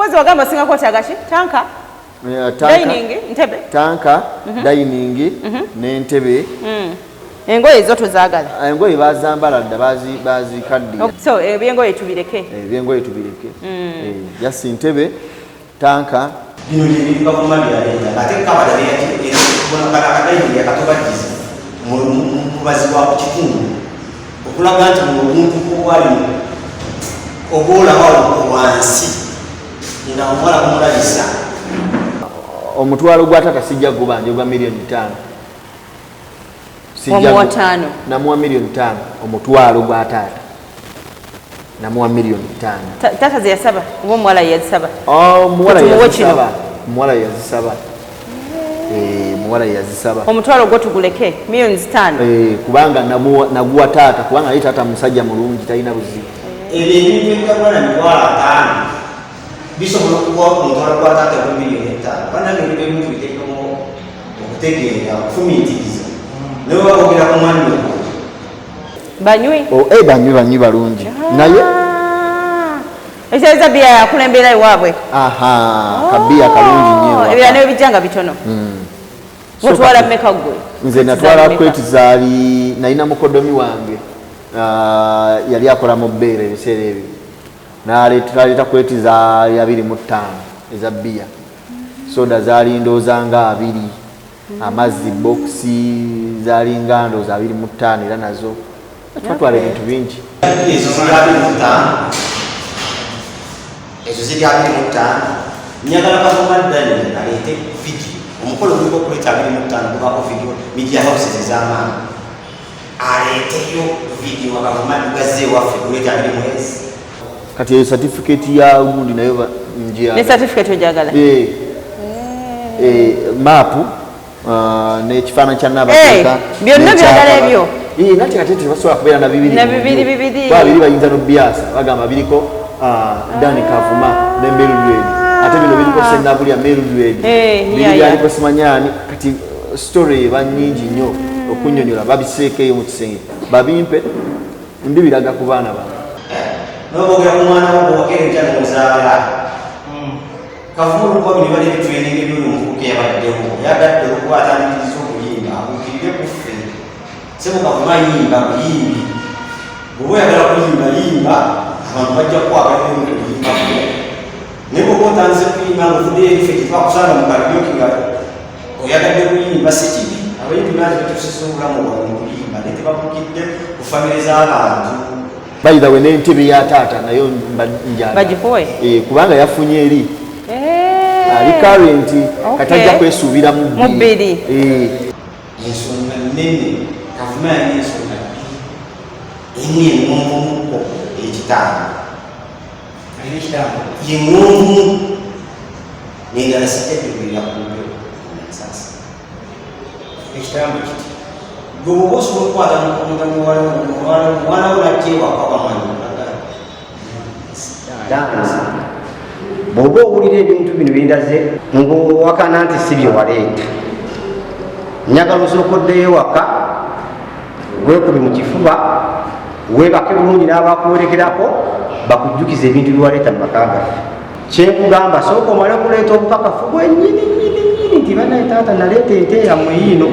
mpozi wagamba singa ko kyagashi tanka dining ntebe tanka dining n'entebe engoye zo tuzagala engoye bazambala dda bazi kaddi so ebyengoye tubireke just ntebe tanka bino biva mu mali ya leta ate kabala ya bona kala dining yakatobagiza mu bazibwa ku kitundu okulaga nti mu omuntu ko wali obola wali wansi nga omwala kumulabisa omutwalo gwa tata sijja gubanje gwa milioni 5 sijja namuwa milioni 5 omutwalo gwa tata namuwa milioni 5 tata ziyasaba oba mwala yazisaba mwala yazisaba muwala yazisaba omutwalo gwo tuguleke milioni 5 kubanga naguwa tata kubanga ali tata musajja mulungi talina buzibu ebintu by'ekabona mitwalo 5 bisobola okuwa omutwalo gwa tata gwa milioni 5 banange ebintu biteekamu okutegeera okufumiitiriza naye bagogera ku mwami banywi balungi naye ekyaliza biya yakulembera ewaabwe kabiya kalungi nnyo ebira nayo bijjanga bitono otwala mmeka gwe nze natwala kwetizaali nalina mukodomi wange yali akola mu bbeera ebiseera ebyo naleeta kwetizaali 25 eza biya soda zaali ndooza nga 2 amazzi bokisi zaali nga ndooza 25 era nazo twatwala ebintu bingi ezo ziri 25 nyagala kavumaddani aleete vidiyo omukolo guliko kuleta 25 kubako vidiyo media houses ez'amaani aleeteyo vidiyo akavumaddugaze ewaffe kuleta 2 mwezi kati eyo certificate ya gundi nayo ne certificate ojagala mapu n'ekifaananyi kya Nnabateeka byonna byagala ebyo nati kati tebasobola kubeera na bibiri bayinza n'obyasa bagamba biriko Dani Kavuma ne Meludwedi ate bino biriko Sennabulya Meludwedi biri aliko simanyani kati story eba nnyingi nnyo okunnyonnyola babiseekeyo mu kisenge babimpe ndibiraga ku baana bange nobogera ku mwana wo wakereja nozaala Kavuma olukuba bino bali bitweninga ebyolumukuka yabaddewo yagadde olukuba atandikiriza okuyimba abukirire kuffe sebo Kavuma yimba buyimbi bwoba oyagala kuyimba yimba abantu bajja kukwagala okuyimba naye bwoba otandise kuyimba ngaofuddeyo ebife tetwakusanga mu kalyoki nga oyagadde kuyimba si kibi abayimbi bangi batuusisa obulamu bwabwe mu kuyimba naye tebabukidde ku famire z'abantu bayizawe n'entebe ya taata nayo bagikuwe kubanga yafunye eri ali karenti kati ajja kwesuubira mu bbiri ensonga nnene Kavuma yali ensonga emu eŋŋomumuko ekitaano yeŋŋomu nengala sijjajjogera kumbe ensasa ekitambo kiti gwe bwoba osobola okukwata muwala wo nakyewaka wamanyulaga bw'oba owulira ebintu bino bindaze ng'owakana nti si bye waleeta njagala osooka oddeyo waka weekube mu kifuba weebake bulungi n'abakuwerekerako bakujjukiza ebintu byewaleeta mu maka gaffe kyenkugamba sooka omale okuleeta obukakafu bwennyini nti banaye taata naleeta ente yammwe yiino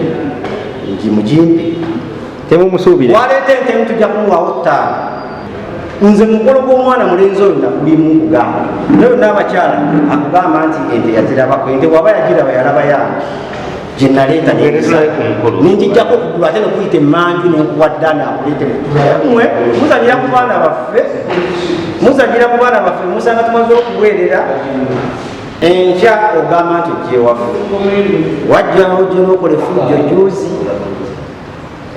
mugimpe temumusuubire waleeta ente emu tujja kumuwaawo 5 nze mukolo gw'omwana mulenzi oyo nakulimu nkugamba nayo n'abakyala akugamba nti ente yazirabako ente waba yagiraba yalaba yange gye naleeta ninjijjako okugulu ate nokuyita emmanju nenkuwadda naakuleete mwe muzanyira ku baana baffe musanga tumaze okuweerera enkya ogamba nti ojjewaffe wajjawo gye nokola effujjo juuzi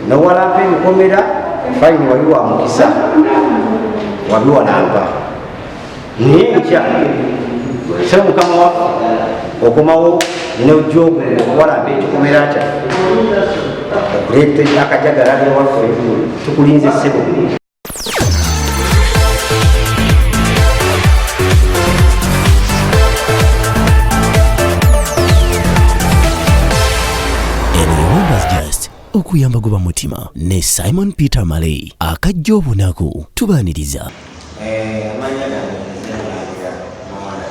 nowalampa ebikomera fayini wali wa mukisa wabiwalampa naye nkya se mukama waffe okomawo nojjogu okuwalampa ekikomera kya okuleeta akajagala lyewaffe tukulinze ssebo okuyamba goba mutima ne Simon Peter Malay akajja obunaku tubaaniriza amanya gange nziragira mwana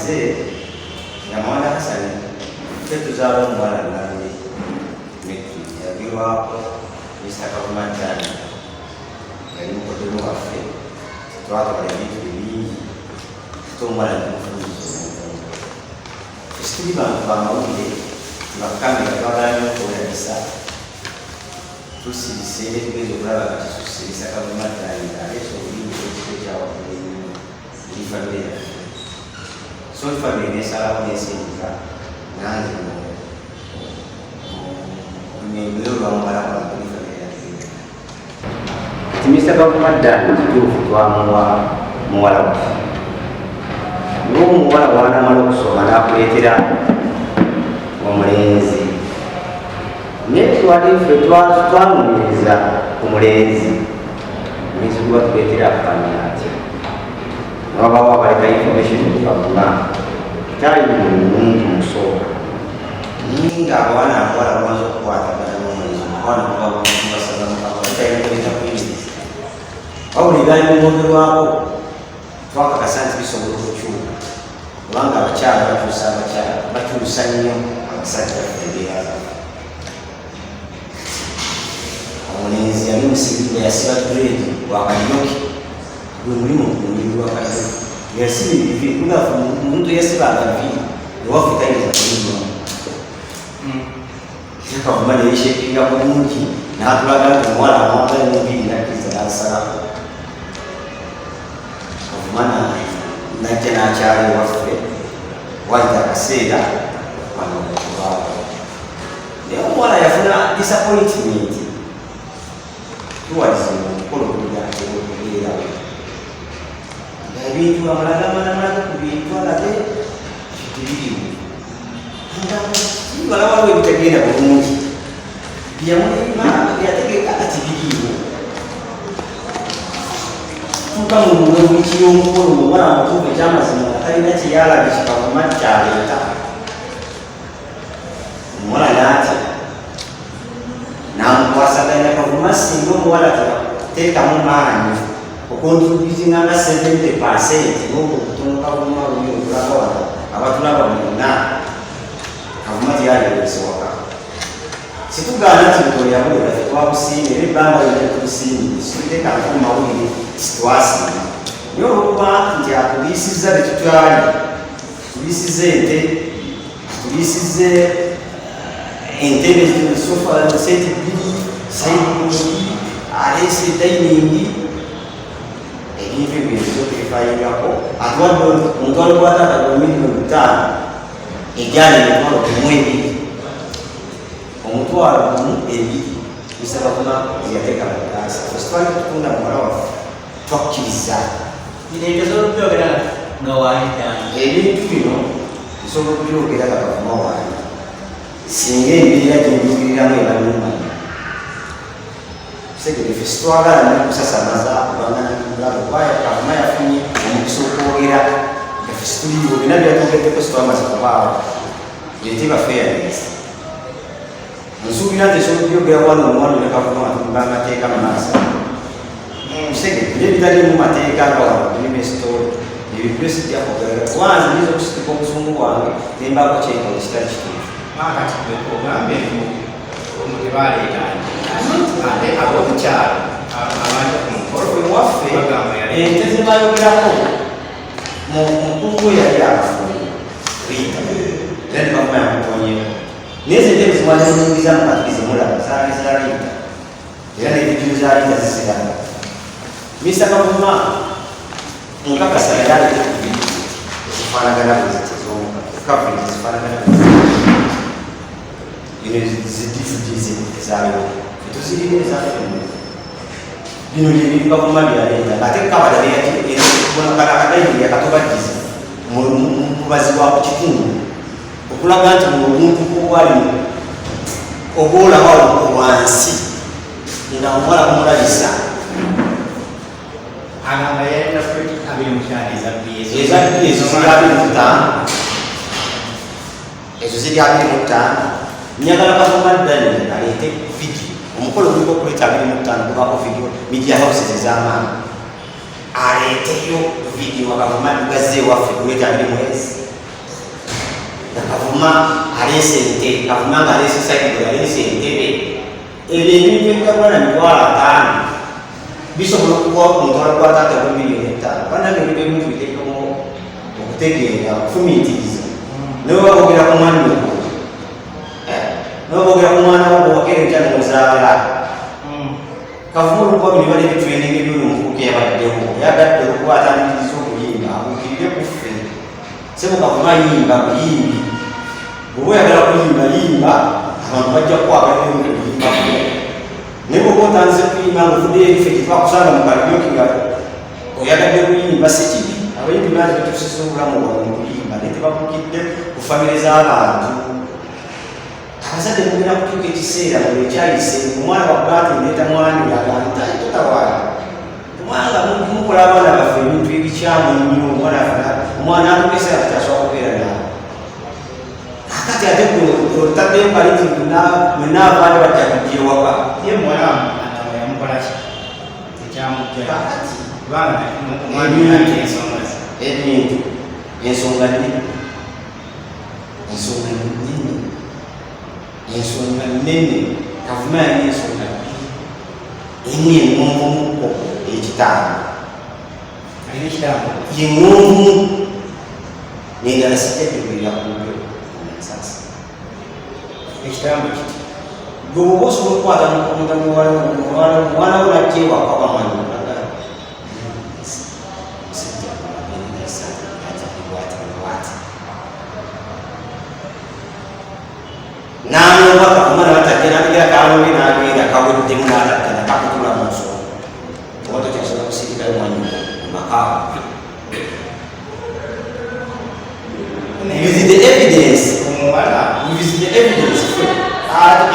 awulirize nga Mawanda Hassan tetuzaala omuwala nange yagirwako Mr. Kavumatani yali mukodemu waffe twakola ebintu bingi tomuwala nmufulizo situli bantu bamawulire tibakamera twagala nyo okuwulagisa tusirise tugenda okulaba kati tusirisa Kavumatani aleeta obulimi ekiko kyawakulu eri famire yaffe so famire nesalawo nesindika nange kati Mr. Kavumatani kituufu twamuwa muwala waffe niwo omuwala bwanamala okusoma nakuleetera omulenzi naye twaliffe twamunyiriza ku mulenzi omulenzi guba tuleetera afaanana atya wabawo abaleka information tubaguma kyali muntu musooka ninga abawana abawala bamaze okukwatagana n'omulenzi abawana kubabasazamukabatalinakuleta kuyiniriza wabula ebyalimugogerwako twakakasa nti bisobola okukyuka kubanga abakyala bakyusa nnyo abasajja embeera omulenzi yali musibirwa yasiba grade wakanyoki gwe mulimu kumubiri wakanyoki yasiba ebivi kunafu omuntu yasibanga bivi ewaffe tayinza kulimu Kavuma yayishepinga bulungi n'atulaga nti omuwala amwagala n'embiri nakkiriza n'asalako Kavuma najja n'akyala ewaffe wayita akaseera okwanokubaawo naye omuwala yafuna disappointment tuwaliza omukolo okugeerawo ebintu amalaga ku bintu alage tibiriwo balawaliwo ebitagenda bulungi yategeka ati biriiwo tuka mumwewiki y'omukolo omwana mutuufu ekyamazima nga talina kyeyalaga Kavuma kyaleeta omuwala n'atya n'amukwasaganya Kavuma singa omuwala teekamu maanyi okontributinganga 70% n'obutono Kavuma luli okulaga wano abatulaba mwonna Kavuma tyalewesewaka situgaana nti mutoyabulira tetwakusiimye era ebbanga lyonna tukusiimye situteekako mu mawulire kitwasiima naye olwokuba nti atuliisizza be tutwali tuliisiza ente tuliisize entebe seti bbiri saidi aleese dayiningi ebintu ebyo tefayingako atuwadde omutwalo gwataata gwa miliyoni 5 ejali emitwalo kumwebiri omutwalo gumu ebiri Mr. Kavuma yateeka mutaasa twali tutunda muwala waffe twakkiriza ebintu bino nsobola okubyogera nga Kavuma wange singa embeera gyembigiriramu ebalumanyi segere ffe sitwagala nakusasamaza kubanga Kavuma yafunye omukisa okwogera ffe situliwo bina byatwogeddeko sitwamaze kubaawo byetiba fairness nsuubira nti esobola okubyogera wano omuwano ne Kavuma atumba amateeka mu maaso segere nebitali mu mateeka nga wano kulima esitoli ebyo byose byakogerera kubanza niza okusituka obusungu bwange nembaako kyekola ekitali kituufu ogambe mutebaleetani ate abomukyalo abantu kumukolo waffe ente zebayogerako mukungu yali akafunyi riita then Kavuma yamutonyeko naye zentebe ziwazinyingiza mukatuli zemulaba zaali za riita era nebidiyo za riita zisiraga Mr. Kavuma nkakasa yali alete kubiri zifaanagana bwezitezomukavuli zifaanagana zidifudize ezaliwo etuzirina ezaffe bino byebintu Kavuma byaleeta ate kabalakadayini yakatobagiza mubazi wa ku kitundu okulaga nti obuntu obwali obwolabawo wansi nga omuwala kumulabisa agamba yalina feti 25 ezabbi ezo ziri 25 ezo ziri 25 njagala Kavuma ddali aleete vidiyo omukolo guliko okuleeta 25 gubako vidiyo media houses ez'amaani aleeteyo vidiyo Kavuma dugaze ewaffe kuleeta 20 mwezi kavuma alesente kavuma nga alese saiko alese entebe ebintu by'ekabona mitwalo 5 bisobola okuwa omutwalo gwa taata gwa miliyoni 5 banange ebintu biteekamu okutegeera okufumiitiriza naye babogera ku mwani okwo nobogera ku mwana wo bwokereja nozaala kavuma olukuba bino bali ebitwenenge by'olumufuka yabaddewo yagadde olukuba atandikiriza okuyimba abuukirire ku ffe sebo kavuma yimba buyimbi bwoba oyagala kuyimba yimba abantu bajja kukwagala okuyimba naye bwoba otanze kuyimba ngaovuddeyo erife tetwakusanga mu kalyoki nga oyagadde kuyimba si kibi abayimbi bangi batuusiza obulamu bwabwe mu kuyimba naye tebakukidde ku famire z'abantu abazadde mugenda kutuuka ekiseera bwe ekyayise omwana wabbati ndeeta mwani yagantatotawaala kubanga mukola abaana baffe ebintu ebikyamu ennyo omwana atukeseera tutasobola kubeera nawe akati ate otaddeyo kaliti mwenaavaale bajja kujja ewaka ye muwala yamukolaki ekyamukati kubanga ensonga ze ebintu ensonga nnene ensonga nnene kavuma yali ensonga emu engonvumuko ekitaano alina ekitambo yengonvumu nendala sijjajjogera kubyo ensasa ekitambo kiti gweoba osobola okukwata mwana wo najjewaka bamanyiraga n'anoba kavuma nabatajja nategera kalobe nagenda kaweddemu natajja nakakutula mu nsonga oba tokyasobola kusirikayo mwanyi mumaka with the evidence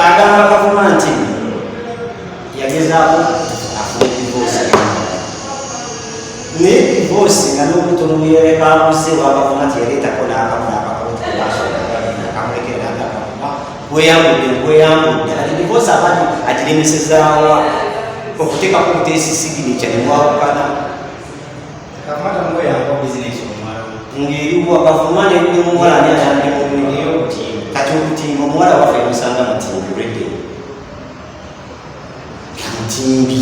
agamba kavuma nti yagezaako afuna divorce naye divorce nga n'obutono buyerekamuze wakavuma nti yaleetako bweyambudde ati divorce abandi agiremesezaawa okuteekako obuteesisiginica nemwawukana kavumatamuweyamba bizinesi omwala ng'eriwa kavuma nemuwala nayandemubiri kati obutimba omuwala waffe musanga mutimbi redde yamutimbi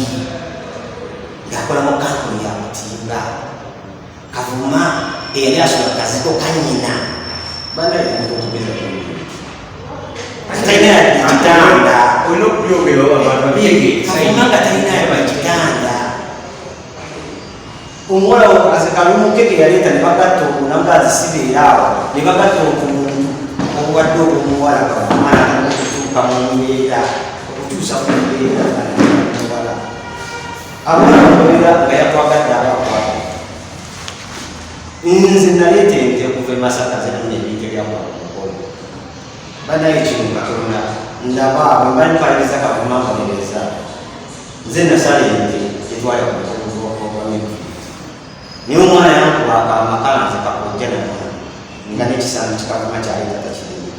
ng'akola mu kampuni yamutimba kavuma eyali asobola kaziko kanyina bandaemutotumeza kitanda olina okubyogera kavuma nga talinayo kitanda omuwala kalumukeke yaleeta nebagatta okunanga azisibeeraawo nebagatta obubadde obwomuwala kavumana okutuuka mu mbeera okutuusa ku mbeera muwala abona mubeera nga yakwagadde abakwata nze naleeta ente okuva emasaka zenuna ebintu ebyakwakumukolo banaye kino katonda ndaba bwebanipaliriza kavuma mbonereza nze nasala ente etwala kumiku naye omwana yankubaka amakala nze kakojja namwana nga nekisano kikavuma kyaleeta takirina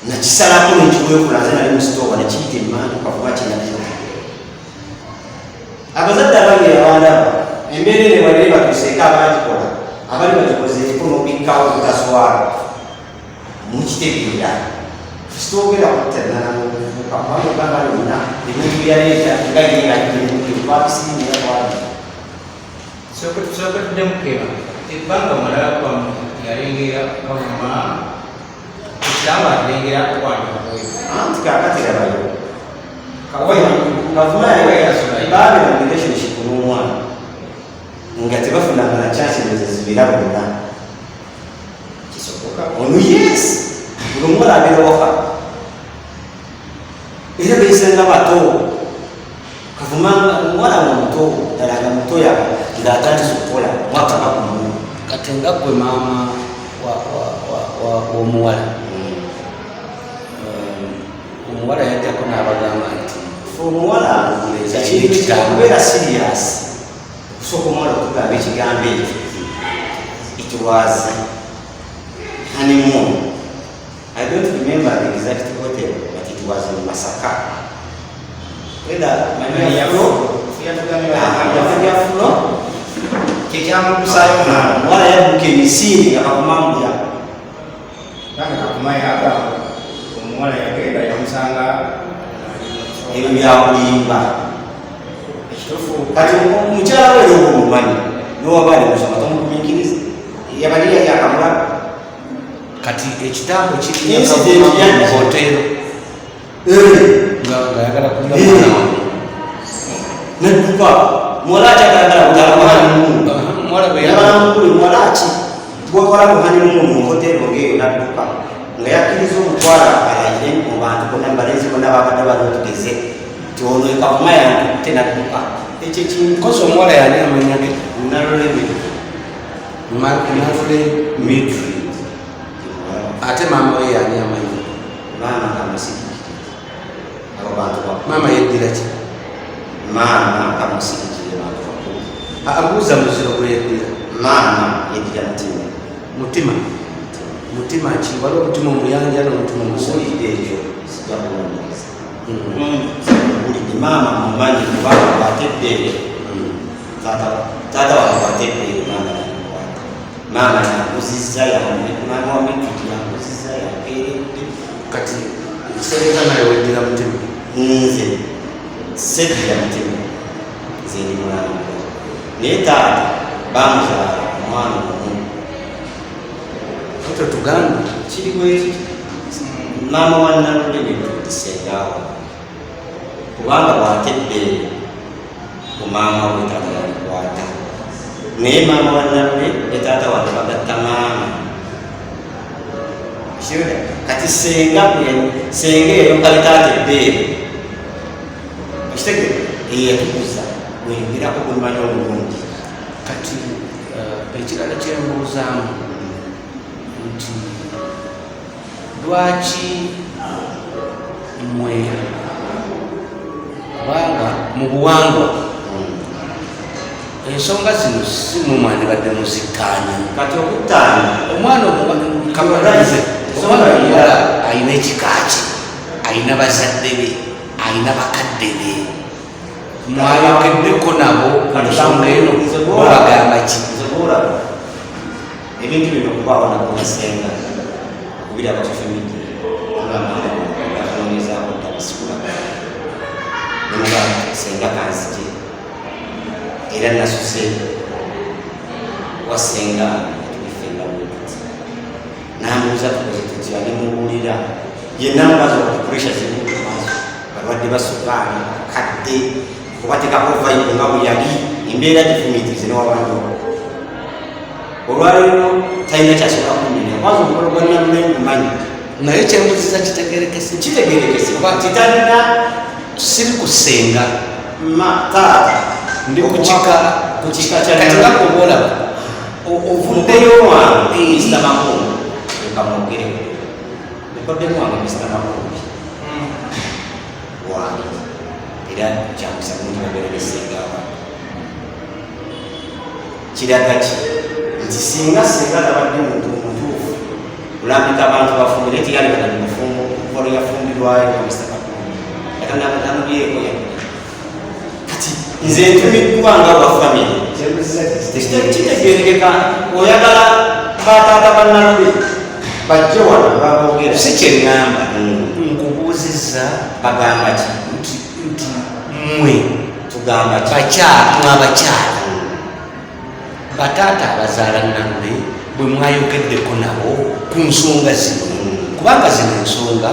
nakisalako nekiwekula nze nali musitoowa nekiyita emmanju kavuma kinalina abazadde abange abandaba embeera ene balire batuseeko abagikola abali bagikozeeko nobikkawo butaswala mukitegeera kitwogera kutenana nokuvuka kubanga ogamba yonna ebintu byaleeta nga yengaabisimira kwali tusooke tuddemukeba ebbanga mulala kwamu yalengera kavuma ekitamba alengera kwandikakoyo anti kakati rabayo kavuma baabe mu relationship n'omwana nga tebafunanga na chances zibira bonna ono yes buli omuwala abeera waka era beyisenga bato kavuma omuwala nga muto ddala nga mutoya ng'atandisa okukola mwaka gakumu kati nga gwe maama w'omuwala omuwala yajjako n'abagamba nti omuwala ekintu kikubeera serious okusooka omuwala okugamba ekigambo ekyo it was honeymoon. I don't remember the exact hotel, but it was in Masaka. Whether kekyamukusayo wala yabuka emisiri nga bakumambya amaye agamba omuwala yagenda yamusanga ebyo byakulimba kati omukyala we omumanyi nowabaali musoma tomugumiikiriza yabalira yakamulaba kati ekitambo kirihotero nga yagala kulira mwana wange nedduka muwala akyagalagala kutalamuhanimuunu muwala ki bwakola muhanimuunu muhotero ngeeyo nadduka nga yakkiriza omutwala alayire mu bantu bonna mubalenzi bonna babadde balotugeze ti ono ekavuma yange nadduka ekyo kintu kosa omuwala yani amanyage nalole midri ate maama we yani amanyi maama kamusiki abo bantu bakulu maama yeddira ki maama kamusikikire bantu bakulu abuuza muziro gwe yeddira maama yeddira mutima mutima ki waliwo omutima omuyanja n'omutima omusulidde ekyo sijja kulondereza bulidde maama mumanyi kubanga bwateddeere taata wange bwateddeere maama yakuzizza maama wamituti yakuzizza yakeeredde kati sereka naye weddira mutima nze seddira mutima nze ndi mwana naye taata bamuzaala omwana omu kati otuganda kiri bweki maama wannalule netutisengawo kubanga bwateddeere ku maama we taata yalikwata naye maama wannalule ne taata wange bagatta maama kati senga eyo kale taata ebbeere okitegere eyatukuza weyongirako bulimanyi obulungi kati ekirala kyembuuzaamu nti lwaki mmwe kubanga mu buwangwa ensonga zino si mumwandibadde muzikkaanya kati okuttaanya omwana kamalaze omwana omuwala alina ekika kye alina bazadde be alina bakadde be mwayogeddeko nabo ku nsonga eno bagamba ki nzebuulaba ebintu bino okubaawo nakunasenga okubiraba kifemidi akanonyezaako ttabasikula nemuga senga kanzije era nasuse wasenga tubifenga bwekuti nambuuza tukoze tutya nemubuulira yenna mubazi okupuresha ziri maaso balwadde basukaali kadde okubatekako vayibu nga bwe yali embeera gifumitirize newabantu olwaleero talina kyasobola kunyenya kwanza omukolo gwa nnalule mumanyi naye kyembuziza kitegerekese titalina siri kusenga taata ndi kukika kyatinako obaolaba ovuddeyo wange Mr. Makumbi ekamwogereko ekoddemu wange Mr. Makumbi wange era kyakusaba nti babereresengawa kiraga ki nti singa tabadde muntu omutuufu kulambika abantu bafumire tiyalekana mufolo yafumbirwayo Mr. Makumbi yakanabyeeko kati nze ntumiddwa nga bwa famire kitegerekeka oyagala bataata bannalube bajje wano baboogera si kyeŋŋamba nkubuuzizza bagamba ki nti mmwe tugamba ki abakyala bataata abazaala nnalule bwe mwayogeddeko nabo ku nsonga zino kubanga zino ensonga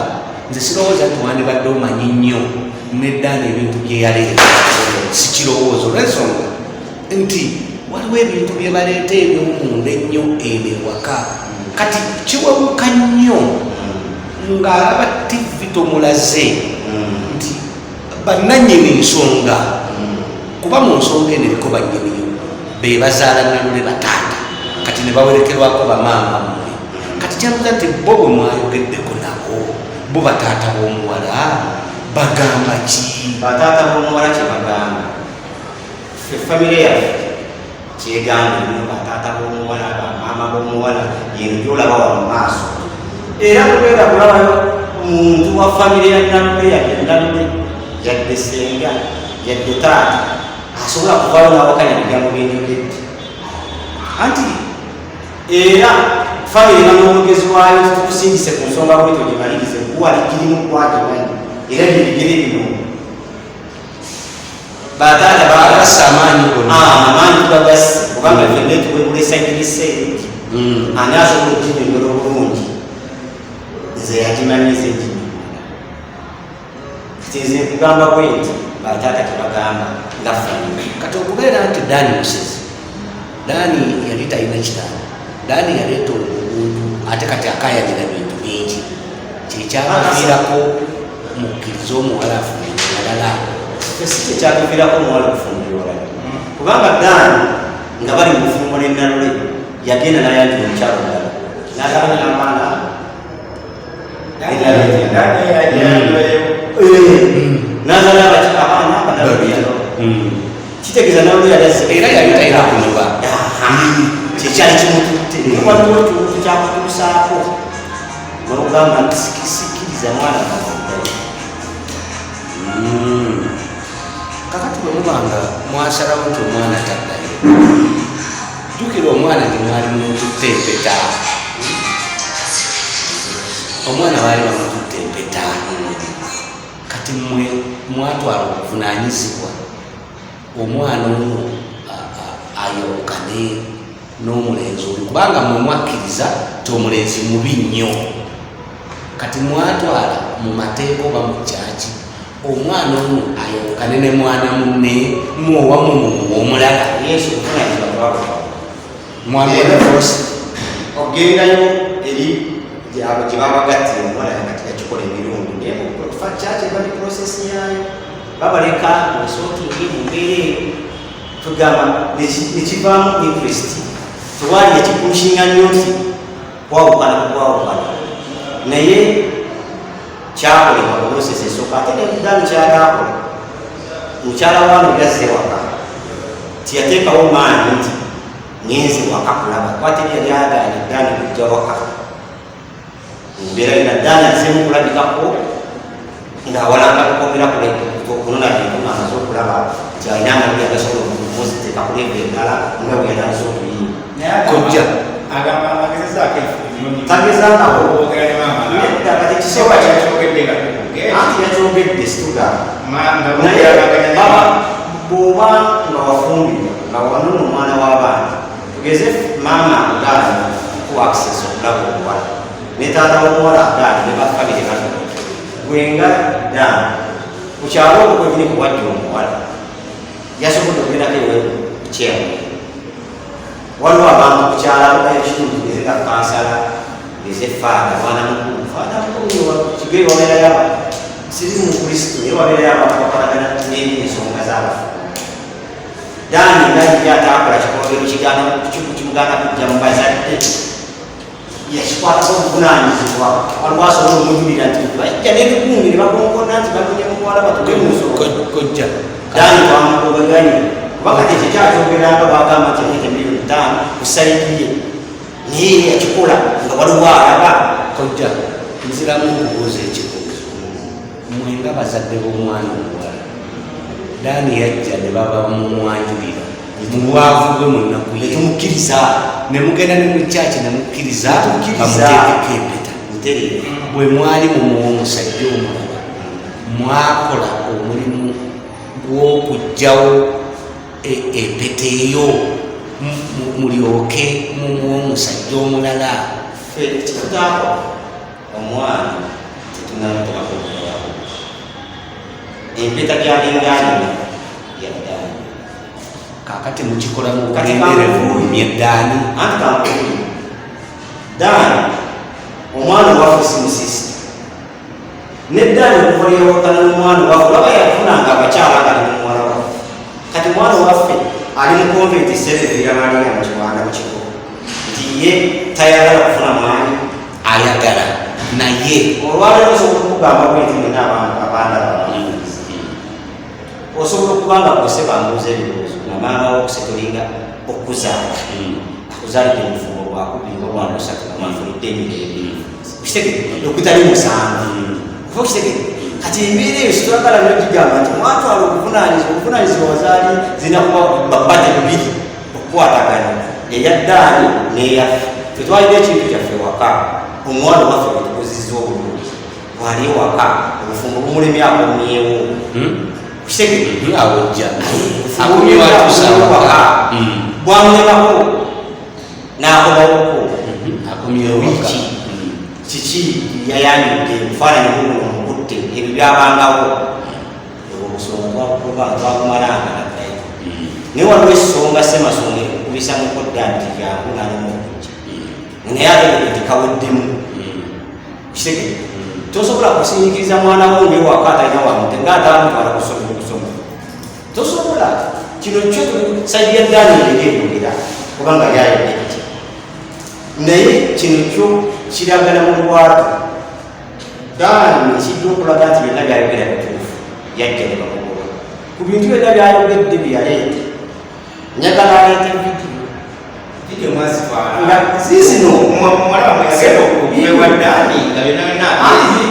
nze sirowooza nti wandibadde omanyi nnyo neddaana ebintu byeyaleeta si kirowoozo olw'ensonga nti waliwo ebintu bye baleeta ebyomunda ennyo eno ewaka kati kiwewuka nnyo ng'alaba tivi tomulaze nti bannannyini nsonga kuba mu nsonga eno eriko bannyiniyo be bazaala nnalule bataata kati ne bawerekerwako bamaama mmwe kati kyabuza nti bo bwe mwayogeddeko nabo bo bataata b'omuwala bagamba ki bataata b'omuwala kyebagamba ffe famire yaffe kyegamba nnyo bataata b'omuwala bamaama b'omuwala yeno gyolaba wa mu maaso era tugenda kulabayo omuntu wa famire ya nnalule yadde nnalule yadde senga yadde taata asobola kuvaayo n'awakanya bigambo byenjogedde anti era family n'omugezi wayo tukusindise ku nsonga bwetyo gimalirize kuwali kirimu kwagimanyi era bibigere bino bataata bagasa amaanyi tubagasi kubanga fenna tuwebula esaidiriseeri ani asobola okuginyonyola obulungi nze yagimanyiza eginyonyola kati nze kugamba bwenti bataata tebagamba nga family kati okubeera nti Dani musezi Dani yali talina kitanda Dani yaleeta obuntu ate kati akayanira bintu bingi kyekyamuviirako mukkiriza omuwala afumbire walala si kyekyamuviirako omuwala okufumbire walala kubanga Dani nga bali mu bufumbo n'ennalole yagenda nayanjula omukyalo mulala n'agabana n'amaana n'agala abaana abanalolo kitegeeza nalolo yali era yali talina kunyuba kyekyali kimututte waliwo ekintu kyakutuusaako nogamba nti sikiriza mwana kafudayo kakati bwe mubanga mwasalawo nti omwana taddayo jjukira omwana gye mwali mututte empeta omwana baali bamututte empeta kati mmwe mwatwala okuvunanyizibwa omwana ono ayokane n'omulenzi oyo kubanga mwe mwakkiriza ti omulenzi mubi nnyo kati mwatwala mu mateeka oba mu kyaki omwana ono ayokane ne mwana munne mwowamu mumuwa omulala yesu okuvunanyizibwa twako mwaliwanaosi ogendayo eri gyabo gye babagattira omuwala yakati yakikola emirundi naye fa kyaki bali prosesi yayo babaleka osookingi mumbeera eyo tugamba nekivaamu interest tewali ekipushinga nnyo nti kwawukana kukwawukana naye kyakolebwa prosesi esooka ate nedda mukyalakola mukyala wano yazze waka tiyateekawo maanyi nti ngenze waka kulaba kwateri yali agaanye Dani kujja waka mbeera yona Dani azemu kulabikako ng'awalanga kukomera kunona bintu ng'amaze okulaba nti alina amabi agasobola okumuziteeka kuleva eddala nga bwe yali amaze okuyimba kojja agamba agezezaako tagezangako nedda kati kisoba kyakyogedde nga anti yakyogedde situgamba naye naye baba bw'oba nga wafumbirwa nga wanona omwana w'abaana tugeze maama agaana ku access okulaba omuwala ne taata w'omuwala agaana ne bafamire bano gwenga Dani kukyalo okwo kwegiri kuwajja omuwala yasobodde okugendako ewe kukyalo waliwo abantu kukyala ekitundu ezeka kansala ezefaada mwana mukulu faada mukulu kigeri wabeerayo abantu siri mu kristo naye wabeerayo abantu bakolagana n'ensonga z'abafu Dani ngajja ataakola kikologero kimugaana kujja mu bazadde yakikwatako obuvunanyizibwa waliwo asobola omujulira nti bajja n'ebigungi ne bakonkona nti bagonye muwala kojja Dani bamugobaganye kubanga tekyo kyakyogeranga bagamba nti yaleeta miliyoni 5 kusaidiye naye yakikola nga waliwo alaba kojja nziramu okubuuza ekibuuzo mmwe nga bazadde b'omwana omuwala Dani yajja ne baba mumwanjulira mu bwavu bwe munnaku ye netumukkiriza ne mugenda ne mu kyaki ne mukkiriza bamuteekeko empeta bwe mwali mumuwa omusajja omulala mwakola omulimu gw'okugjawo empeta eyo mulyoke mumuwa omusajja omulala ffe kikutaako omwana tetunamutwako okuwako empeta gyalingaanina yaddaani kakati mukikola mu bugenderevu myeddani anti kankuli Dani omwana owaffe simusisi ne Dani okuva lyewakana n'omwana owaffe laba yafunanga abakyala agali mumuwala waffe kati omwana owaffe ali mu konventi sereviiramalira mu kiwanda mu kigo nti ye tayagala kufuna mwani ayagala naye olwaleero osobola okugamba bwenti mwena abantu abandala osobola okubanga bwose bambuuza ebibuuzo namaama wokusetolinga okuzaala akuzaalidde mufumbo lwakubiri olwanosatu namafulidde emirembe kitegere okutali musanvu oba kitegere kati embeera eyo situlagala nyo gigamba nti mwatwala obuvunanyizibwa wazaali zirina kuba babate bibiri okukwatagana eya Dani n'eyaffe tetwalira ekintu kyaffe waka omwana waffe wetukozizza obulungi wali waka obufumbo bumulemye akomyewo kitegere awojja waka bwamulemako n'akomawoko akomyewo wiki kiki yayanyudde mufaananyi guno omukutte ebyo byabangawo obusonga twakumalanga naddayo naye waliwo esonga semasonga ekukubisa mukodda nti jangu nalimu okujja naye ategere tikaweddemu kitegere tosobola kusinzikiriza mwana wo newaka atalina wamute ngaatamutwala kusomera okusoma tosobola kino kyo sajja daniel eyeyogera kubanga lyayogedde naye kino kyo kiragala mu lwatu dani ekijja okulaga nti byonna byayogera bituufu yajja ne bamugoba ku bintu byonna byayogedde byeyaleete njagala aleete video mwazifana zizino mwala mwagero kubewa dani kabina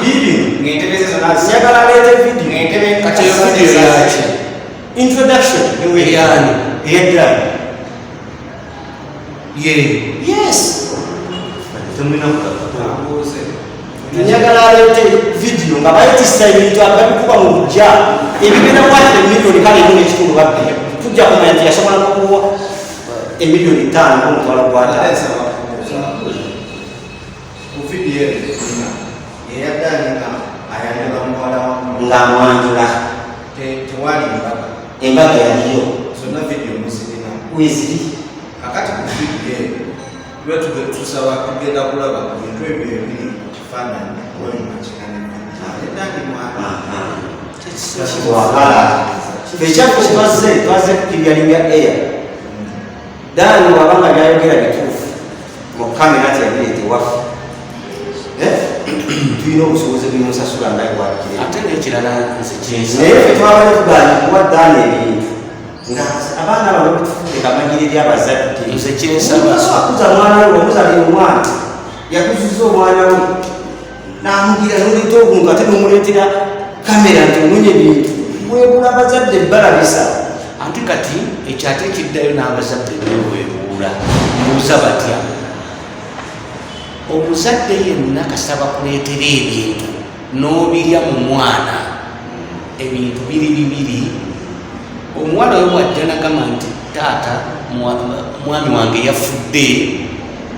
bibi ngentebeze zona njagala aleete video ngentebe kati yo video yaki introduction yani eyadani yes temulina abuze njagala aleete video nga bayitisa ebintu ababikuba mu lujja ebigenda kwata emiliyoni kale emu n'ekitundu babbi tujja kumanya nti yasobola kukuwa emiliyoni 5 ng'omutwalo gwata ku video eyadani ayanjula muwala ng'amwanjula tewali mbaga embaga yaliyo zonna video muzirina weziri kakati ku video tuba tusaba tugenda kulaba ku bintu ebyo ebiri mu kifaananyi wagala ekyaffe twaze kukiryalinga air dani wabanga byayogera bituufu mu kamera tyabireetewaffe tulina obusobozi bwemusasula ngaewakire ate nekirala nze kinsa naye fe twabale tuganya kuwa dani ebintu nga abaana bano bitufudde kamanyire lyabazadde nze kyensaba akuza mwana we omuzalira omwana yakuziza omwana we namugira noleta obuntu ate nomuleetera kamera nti omunye bintu webula abazadde balabisa ate kati ekyo ate kiddayo n'abazadde bewebuula mbuuza batya omuzadde yenna kasaba kuleetera ebintu n'obirya mu mwana ebintu biri bibiri omuwala we bwajja nagamba nti taata mwami wange yafudde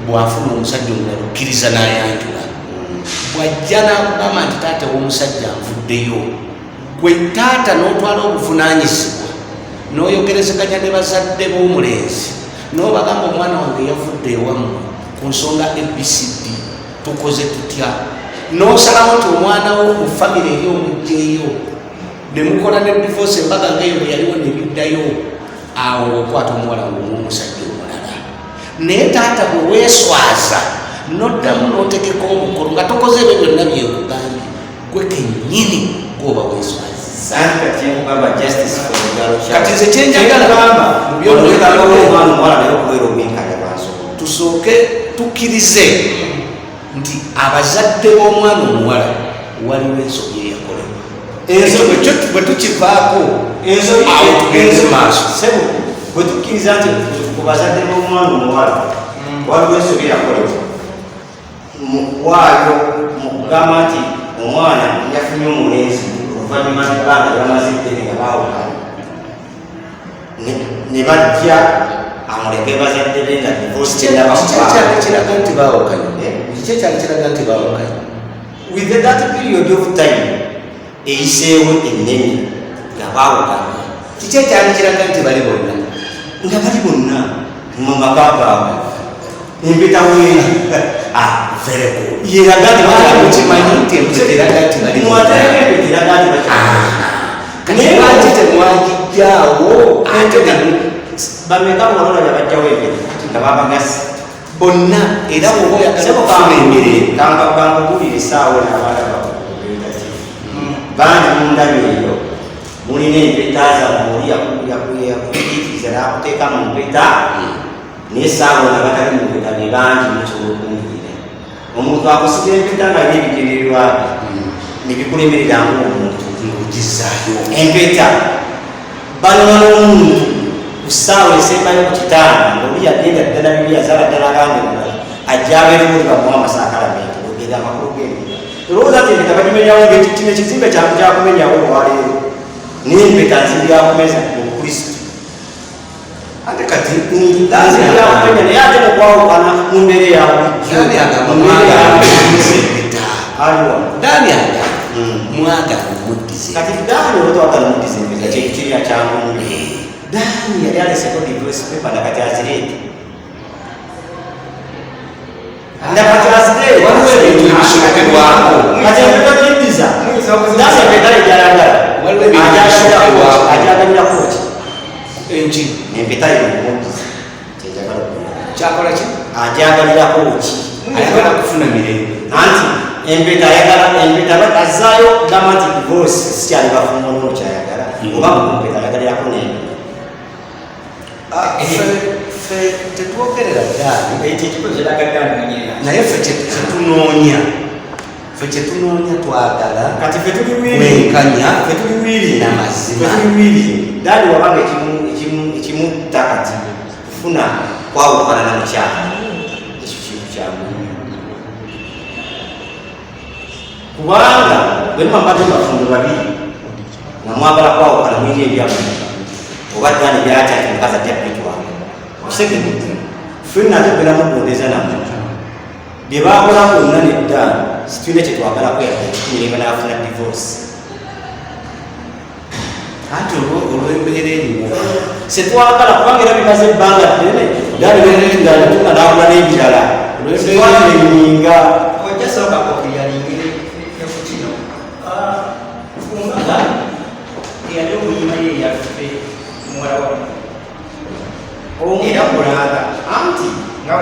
bwafuna omusajja omulala okkiriza n'ayanjula bwajja nakugamba nti taata w'omusajja nvuddeyo gwe taata n'otwala obuvunanyizibwa n'oyogerezeganya ne bazadde b'omulenzi n'obagamba omwana wange yavudde ewammwe ku nsonga abcd tukoze tutya n'osalawo nti omwana wo mu famire eri omugjeeyo nemukola ne divorce embaga ngaeyo yaliwo nebiddayo awo okwata omuwala ng'omusajja omulala naye taata bwe weeswaza noddamu n'otegeka omukolo nga tokoze ebyo byonna byekugambye gwe kennyini gwoba weeswaziza kati nze kyenjagala tusooke tukkirize nti abazadde b'omwana omuwala waliwo ensobi eyakolebwa bwe tukivaako awo tugenze maaso bwe tukkiriza nti ku bazadde b'omwana omuwala waliwo ensobi eyakolebwa mukwaayo mu kugamba nti omwana yafunye omulenzi oluvannyuma nebanga lyamaze eddene nga baawukana ne bajja amuleke bazadde be nga kyekyali kiraga nti baawukanye kyekyali kiraga nti baawukanye with that period of time eyiseewo ennene nga baawukana kiki ekyali kiraga nti bali bonna nga bali bonna mu maka gaabwe empeta weeri yeraga kimanyi nti empeta eraga nti bali naye lwaki temwagijjaawo ate bameka mwalolanya bajjawo ebiri nga babagasi bonna era woba oyagala okufuna emirembe kankubulira esaawo nabaana bakubeetaki bangi mundabyo eyo mulina empeta zammwe yakuyitiriza nakuteeka mu mpeta naye saawo nga batali mu mpeta ne bangi musobola okunvira omuntu akusiga empeta nga yebigendererwa nebikulemerera ngaomuntu ng'ogizaayo empeta balona n'omuntu ku ssaawa esembayo ku kitanda ngaoli yagenda ddala bibi yazaala ddala abaana endala ajjabeera muri bamuwa amasakalamenti ogenda amakulu g'empeta olowooza nti empeta bagimenyawo kino ekizimbe kyangu kyakumenyawo olwaleero n'empeta nziryakumeza obukristo ate kati nziryakumenya naye ate nekwawukana mu mbeera yaaliwa mwagala omuddize kati daani olwatwagala omuddize empeta kyekirya kyangu daani yali aleseko divorce paper nakati azireete nakati azireete kati empeta giddiza daani empeta ejayagala ajagalira koki enki empeta yomuddize kyejagala kyakola ki ajagalira koki ayagala kufuna mirembe anti empeta ayagala azaayo gamba nti divorce sikyali bafumbo nono kyayagala oba empeta ayagalirako neno ffe tetwogerera ddaali naye ffe kyetunoonya twagala kati ffe tuli wenkanya wiri namazima daali wabanga ekimutta kati kufuna kwawukana namukyala ekyo kintu kyamu kubanga bwemba mbadde bafumbo babiri namwagala kwawukana mwiri ebyamu oba ddaani byatya nti mukazi ajja kubitwala osekeni ffenna atogera mugondeza namwe bye bakola bonna neddaani situine kyetwagala kweyamirembe n'afuna divorce anti olw'embeera eriwo setwagala kubanga era bimaze ebbanga ddene ddaanitunga n'akula n'ebirala setwakireminga yali omuyima ye yaffe muwala wamu era mulaga anti nga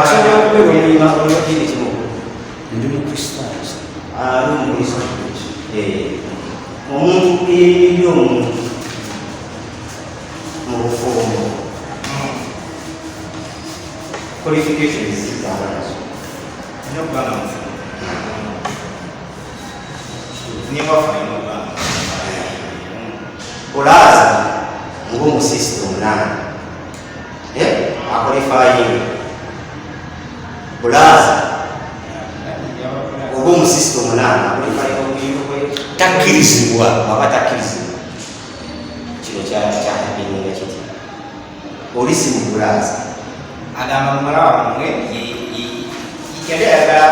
asobola okubeera omuyima olwakiri kimu ndi mukristaayo omuntu eri omuntu mu bufumbo qualifications zizabanazo nokubanga mufumu niwafainobanga olaaza ngaomusisita omunaana akolifayinga bulaaza oba omusisita omunaana takkirizibwa aba takkirizibwa kino kyakabininga kiti oli si mu bulaaza agamba mumala wamwe yali ayagala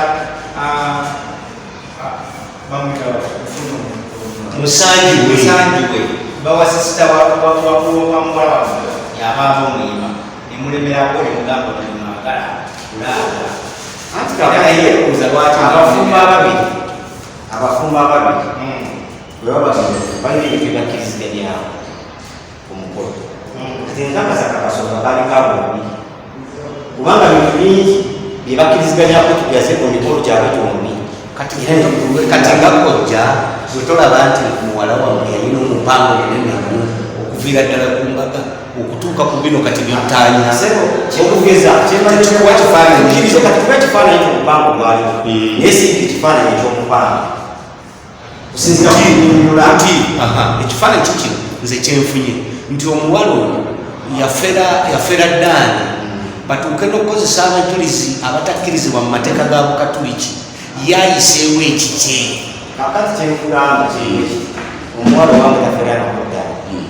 musangi we bawasisita wamuwala wamwe yabaaba omuyima nemulemerako nemugamba nemwagala kulaaga antiyebuuza lwaki abafumbo ababiri balina ebintu ebyakkiriziganyaawo ku mukolo kati nkanga zakakasooka balikabo bibiri kubanga bintu bingi byebakkiriziganyako tugaze mu mikolo gyabwe gyombi kati nga kojja bwetolaba nti muwala wamwe yalina omupango munene okuviira ddala ku mbaga okutuuka ku bino kati byotanya kyekugeza kyekuwa kifaananyi kyomupango gwaliwo naye singa ekifaananyi ekyomupango kusinzira nti ekifaananyi kikino nze kyenfunye nti omuwala ono yafera ddaani batuuke n'okukozesa abajulizi abatakkirizibwa mu mateeka ga bukatuliki yayiseewo ekikye kakati kyenkugamba kyeki omuwala owange tafera nakuddaani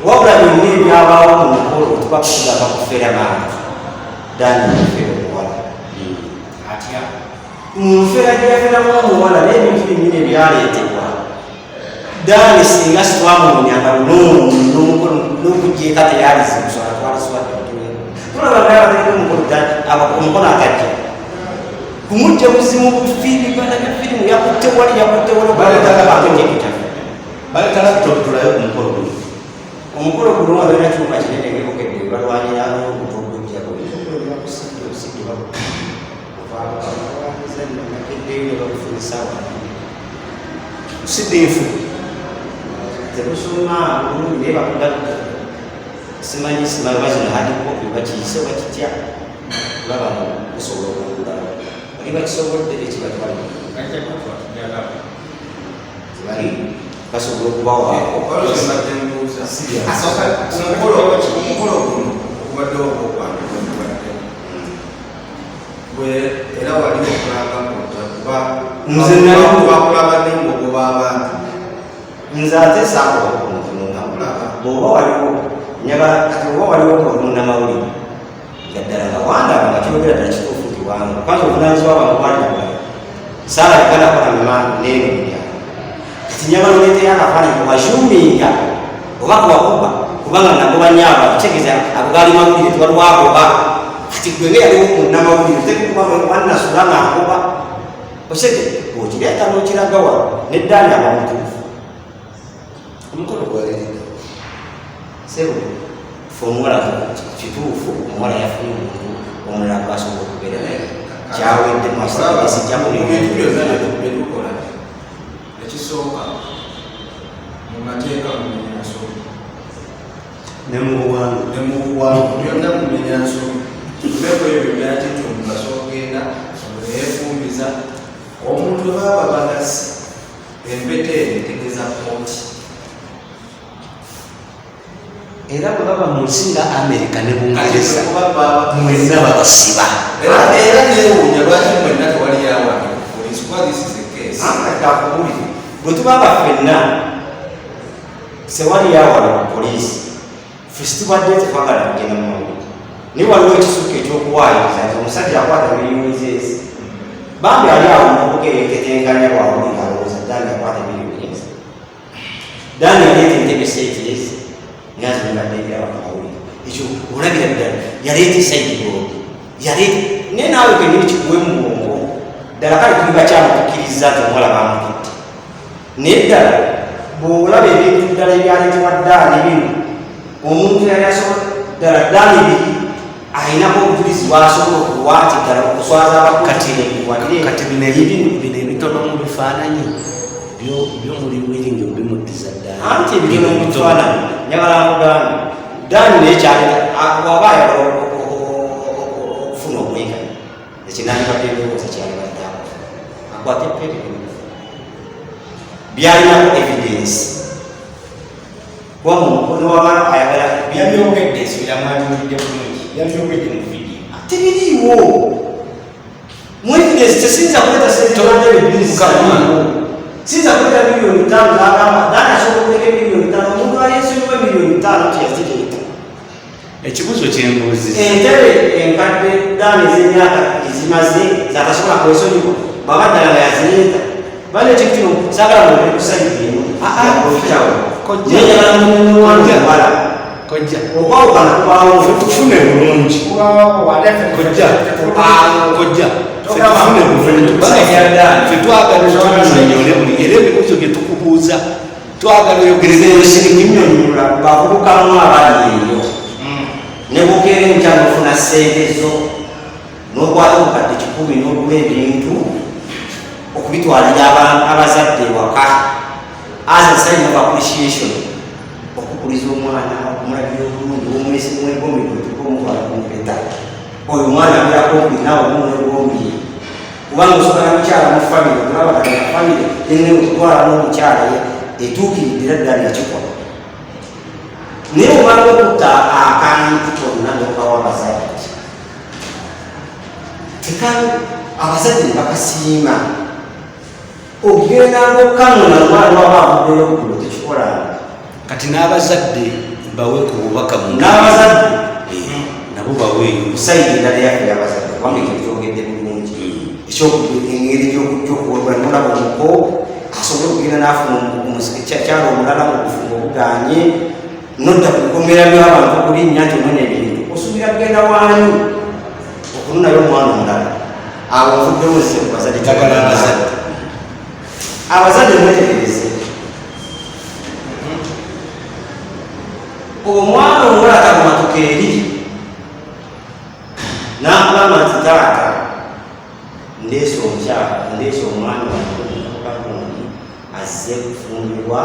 wabula byonna ebyabaawo mu mukolo tuba tukugamba kufera bantu ddaani yafera omuwala atya munfera gyeyaferamu omuwala n'ebintu byenyini ebyaleetebwa ddaani singa sitwamunyanga n'okujjeeka teyalizimusala twaliswadde tulaba naye abateeka omukono atajja kumujja buzimu bufiiri bana bya firimu yakutte wali baletalaktolayo ku mukolo guno omukolo guno wabeera kyuma kinene ngekokedde balwanira n'obutogojjagonakeddeyo sidiifu tebusuma bulungi naye bakudda simanyi bazino hadikopi bakiyise bakitya kulaba busobola okugula bali bakisobodde ekibatwali tebali basobola okubawaako omukolo guno okubaddewo okwange era wali okulanga kojja kuba nze nayo bakulaba n'engogoba abantu nze ate saakola omuntu nonamulaba bw'oba waliwo nyagala kati oba waliwo olunnamawulire nga ddala nga wandaba nga kyogera ddala kituufu nti wanga kwanza obuvunanyizibwa abantu bwalibula saalabikanakola mimandu neenomya kati nyagala oleeteyo akafaananyi kubazuuminga oba kubakuba kubanga nagoba nyaaba kitegeeza ago gaali mawulire tiwaliwagoba kati gwenge yaliwo munnamawulire tekukubannasula ngaagoba osege okireeta n'okiragawa neddaani abamutuufu omukolo gwaleeta sebo fe omuwala kituufu omuwala yafunye omuntu omulala gwasobola okubeera naye kyawedde ebintu byonna byetukola ekisooka mu mateeka mumenyansonga nemubuwangu byonna mumenyansonga tubeko ebyo byakityo omugaso ogenda eyefumbiza omuntu baba bagasi empeta eyo etegeeza kooti era bwe baba mu nsi nga Amerika ne Bungereza mwenna babasiba era newuunya lwaki mwenna tewali yawange police kuba this is a case kakubulire bwe tubanga ffenna sewali yawala ku poliisi ffe situbadde tetwagala kugenda mu mawulire naye waliwo ekisuka ekyokuwaayiriza nti omusajja akwata miliyoni zeezi bambi ali awo mubukereketenkanya bwawulira alowooza dani akwata miliyoni ezi dani yaleeta entebe seekyezi nazimbaddebyabakawulire ekyo olabira ddala yaleeta esaidiboobi yaleeta naye naawe kenyini kikuwe mu bwongo ddala kale tuli bakyamutukkiriza nti omuwala bamukitte naye ddala bw'olaba ebintu ddala ebyaleetebwa ddaani bino omuntu yali asobola ddala ddaani biri ayinako obujulizi bwasobola okuwa nti ddala okuswaza kati bino ebitono mu bifaananyi byo muli wiri nga bimuddiza ddaani anti ebitono mu bifaananyi nyagala nkugamba ddaani naye kyaleta waba ayagala okufuna omwekanya ekinandibadde ebirowooza kyalibadde akwata epere byalinako evidence kuba mumukono wamala ayagala yabyogedde esibiramwatulidde bulungi yabyogedde mu vidiyo tebiriiwo mu evidence tesinza kuleta sentebinzikaliiwo sinza kuleta miliyoni 5 agamba dani asobola okuleka miliyoni 5 omuntu aliyesonyiwa miliyoni 5 tiyaziteeta ekibuzo kyembuuziza entebe enkadde dani ez'emyaka ezimaze zatasobola kwesonyiwa baba ddala nga yazireeta bane ekikino sagala mwere kusayidemu okitawo neyagala munuwanjabala kojja okwawukana kubaawo tufune bulungi kojja tufune bulungi twagala otunyonyole buli era ebibuzo bye tukubuuza twagala oyogerinyonyola bakubukamu abali eyo ne bukeera enkya nofuna ssente zo n'okwata obukadde 10 n'ogula ebintu okubitwalira abazadde waka as a sign of appreciation okukuliza omwana okumulabira obulungi omwesibwegomikoomutwala kumpeta oyo omwana abirakompi nawe omumwegombi kubanga osobola mukyala mu famire olabagana famire ene okutwala n'omukyala etuukiridde era ddala yakikola naye omala okutta akantu konna nokawa abazadde tekali abazadde ne bakasiima ogenda ngaokanona lwali waba avuddeyo okulo tekikolanga kati n'abazadde bawe ku bubaka n'abazadde nabo baweeyo musayidi endala yaffe y'abazadde kubanga ekyo kyogedde bulungi engeri gy'okuwolaba omuko asobole okugenda n'afuna kyalo omulala mu bufungo obuganye nodda ku bikomera by'abantu okulinnya nti omwene ebintu osuubira kugenda wanyu okununayo omwana omulala awo nvuddewo nze ku bazadde tagala abazadde abazadde mwetegereze omwana omuwala takumatuka eri n'akugamba nti taata ndeesa omukyala ndeesa omwana wange azze kufumbirwa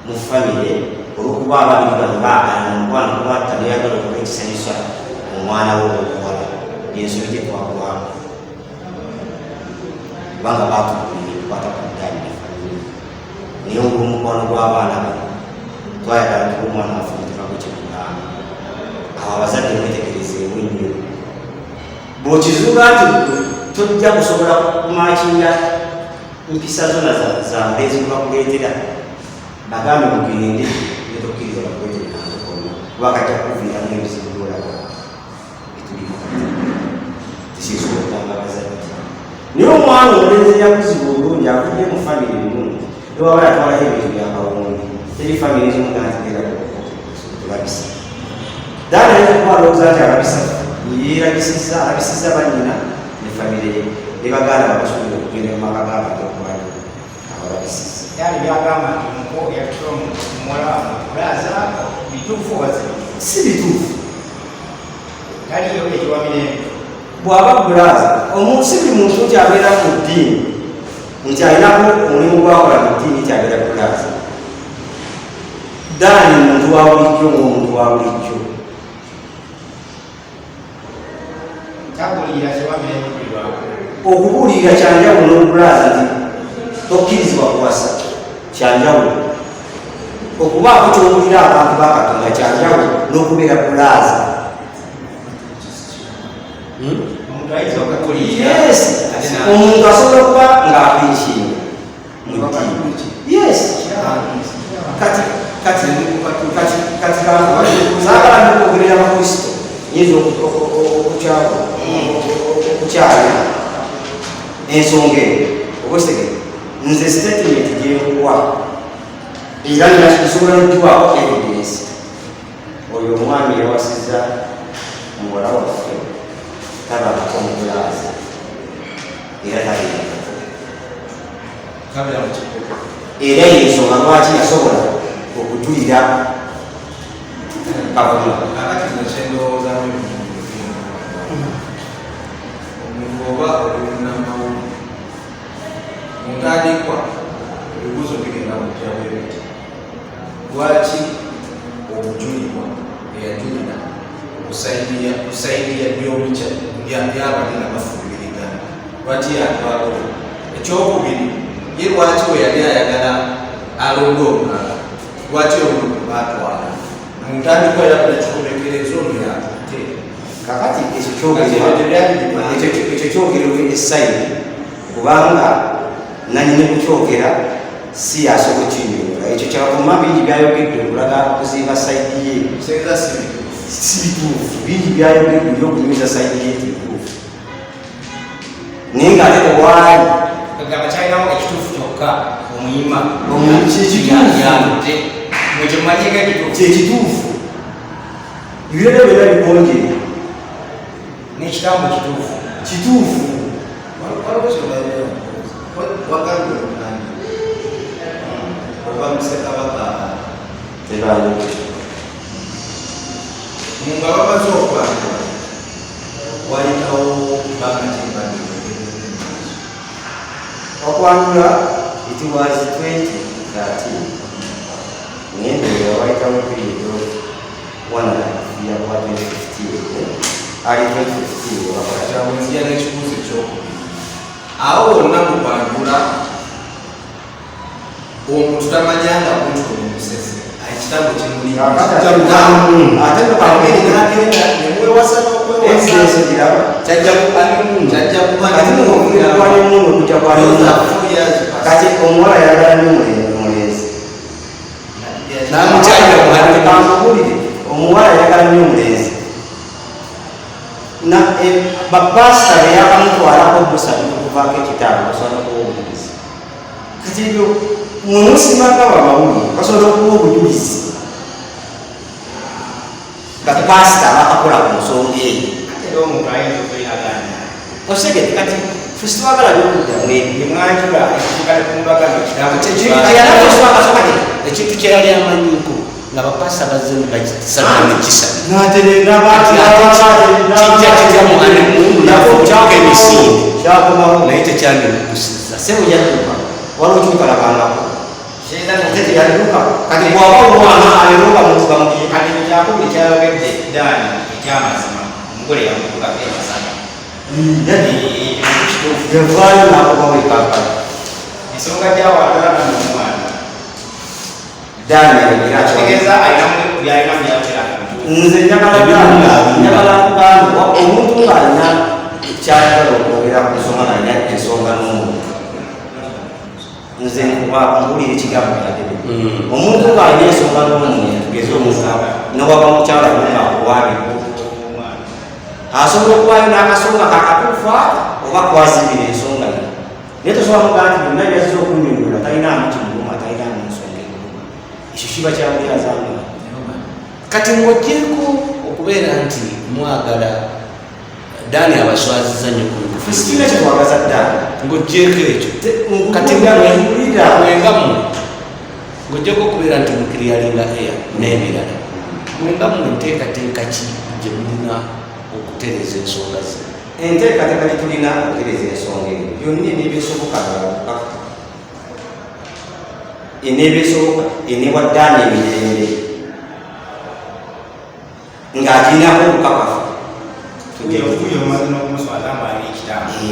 mu famire olwokuba ababiri bano baagala omukwano kuba taneyagala okuba ekisanyusa omwana we omuwala yensobi gyetwagwamu kubanga batukulire tukwata ku ddaali nefamire naye olw'omukwano gw'abaana bano twayagala tuba omwana waffe netukago kyekugamba awo abazadde mwetegerezeewo nnyo bw'okizuula nti tojja kusobola kumakinga mpisa zona zambe ezikubakuleetera bagambe mugende netokkiriza bakuleetera konna kuba kajja kuviiramu ebizibu byolaba etuliko tisinsobola okugamba abazadde naye omwana omulenzi yakuziba obulungi akudde mu famire ennungi newaba yatwalayo ebintu byakawundi teri famire ezimugantigera tulabisa ddaala yekukwalowooza nti alabisa alabisizza banyina ne famire ye nebaganda babasobola okugenda mu maka g'abantu okwali abalabisiza yali byagamba nti muko yatula muwala mulaza bituufu oba si bituufu taliyo ekiwamirembe bw'aba bulaza omuntu si buli muntu nti abeera mu ddiini nti alinaku omulimu gwakola mu ddiini nti abeera bulaza daani muntu wa bulijjo ng'omuntu wa bulijjo kyabuulira kiwamirembe kulibwako okubuulira kyanjawulo n'obulaza nti tokkirizibwa kuwasa kyanjawulo okubaako kyowulira abantu bakatonda kyanjawulo n'okubeera bulaza yes omuntu asobola okuba ng'apiikinga yes kati saagala nokwogerera abakristo nyinza okukyalira ensonga eyo okwestegera nze statement gyenkuwa era nsobola nodibwako evidence oyo omwami yawasizza muwala waffe tabako omubulaza era era yensonga lwaki yasobola okujulira kavuma omuntu oba olunamawu muntandikwa ebibuuzo bigenda mujjabwebiti lwaki obujulirwa eyajulira kusaidiya byomuca byabalina bafuubirigana lwaki yatwala ekyokubiri ye lwaki we yali ayagala alonda omulala lwaki olumu batwala muntandikwa yabula kikomekerezo nuyatute kakati ekyo kyogererwa esayidi kubanga nanyini kukyogera si yasobola kinyonyola ekyo kyavuma bingi byayogedde okulaga okuzimba sayidi ye si bituufu bingi byayogedde oli okunyumiza sayidi ye tituufu naye ngaate tewaali kagamba kyalinamu ekituufu kyokka omuyima kyekituufu ebirere byonna bigongere n'ekigambo kituufu kituufu wagambe omunani oba musekabaka tebali nga bamaze okwangula wayitawo kubanga kimbani okwangula it was 2013 naye ndowooza wayitawo period of 1.5 year kuba 2015 ali 2015 kyawenzija n'ekibuuzo ekyokubiri awo wonna mu kwangula omuntu tamanyanga muntu omumusese ekitabo kimuliaagenda nemwewasa kati omuwala yagala nyo omulenzi omuwala yagala nyo omulenzi bapasita beyakamutwalako busatu okuvaako ekitabo basobola okuwa obujulizi kati ebyo mumusimanga bamawulire basobola okuwa obujulizi bapasita bakakola ku nsonga eyo era omuntu ayinza okweyaganya osegete kati fusitwagala byokuddamu emwanjula ekikale kumbagano ekintu kyeyali amanyiko nga bapasa bazze bakisabamukisa naye tekyandikukusiza sebuyaduka waliokikukalagangako teteyaduka kati bwaba omwana aleroga mutugamuye kati kyakubiri kyayogedde daani ekyamazima omugole yamutuka emasana yevaayo nakubawekakala ensonga gyawagala nomwana daani kitegeeza alinamu byalinamu byakera nze njagala kugamba omuntu ng'alina okwogera ku nsonga nalina ensonga n'omuntu nze nkubampulira ekigambo yadebe omuntu ng'alina ensonga n'omuntu tugeze omuntu nowaba mukyala omumakuwabiko asobola okubayo n'akasonga kakatuufa oba kwazibira ensonga ye naye tosobola mugaa nti byonna byazza okunyonyola talinaamu kimuluma talinaamu ensonga emuluma ekyo kiba kyabuyazanga kati ng'ogyeko okubeera nti mwagala Dani abaswaziza nnyo ku Kristiina kyetwagaza Dani ng'ogyeko ekyo kati mwengamu ng'ogyeko okubeera nti mukiryalinga eya n'ebirala mwengamu enteekateeka ki gye mulina okutereeza ensonga ze enteekateeka gye tulina okutereeza ensonga eyo byonna eneebyesoboka eneebyesoboka eneewa Dani emirembe ng'agirinako obukakafu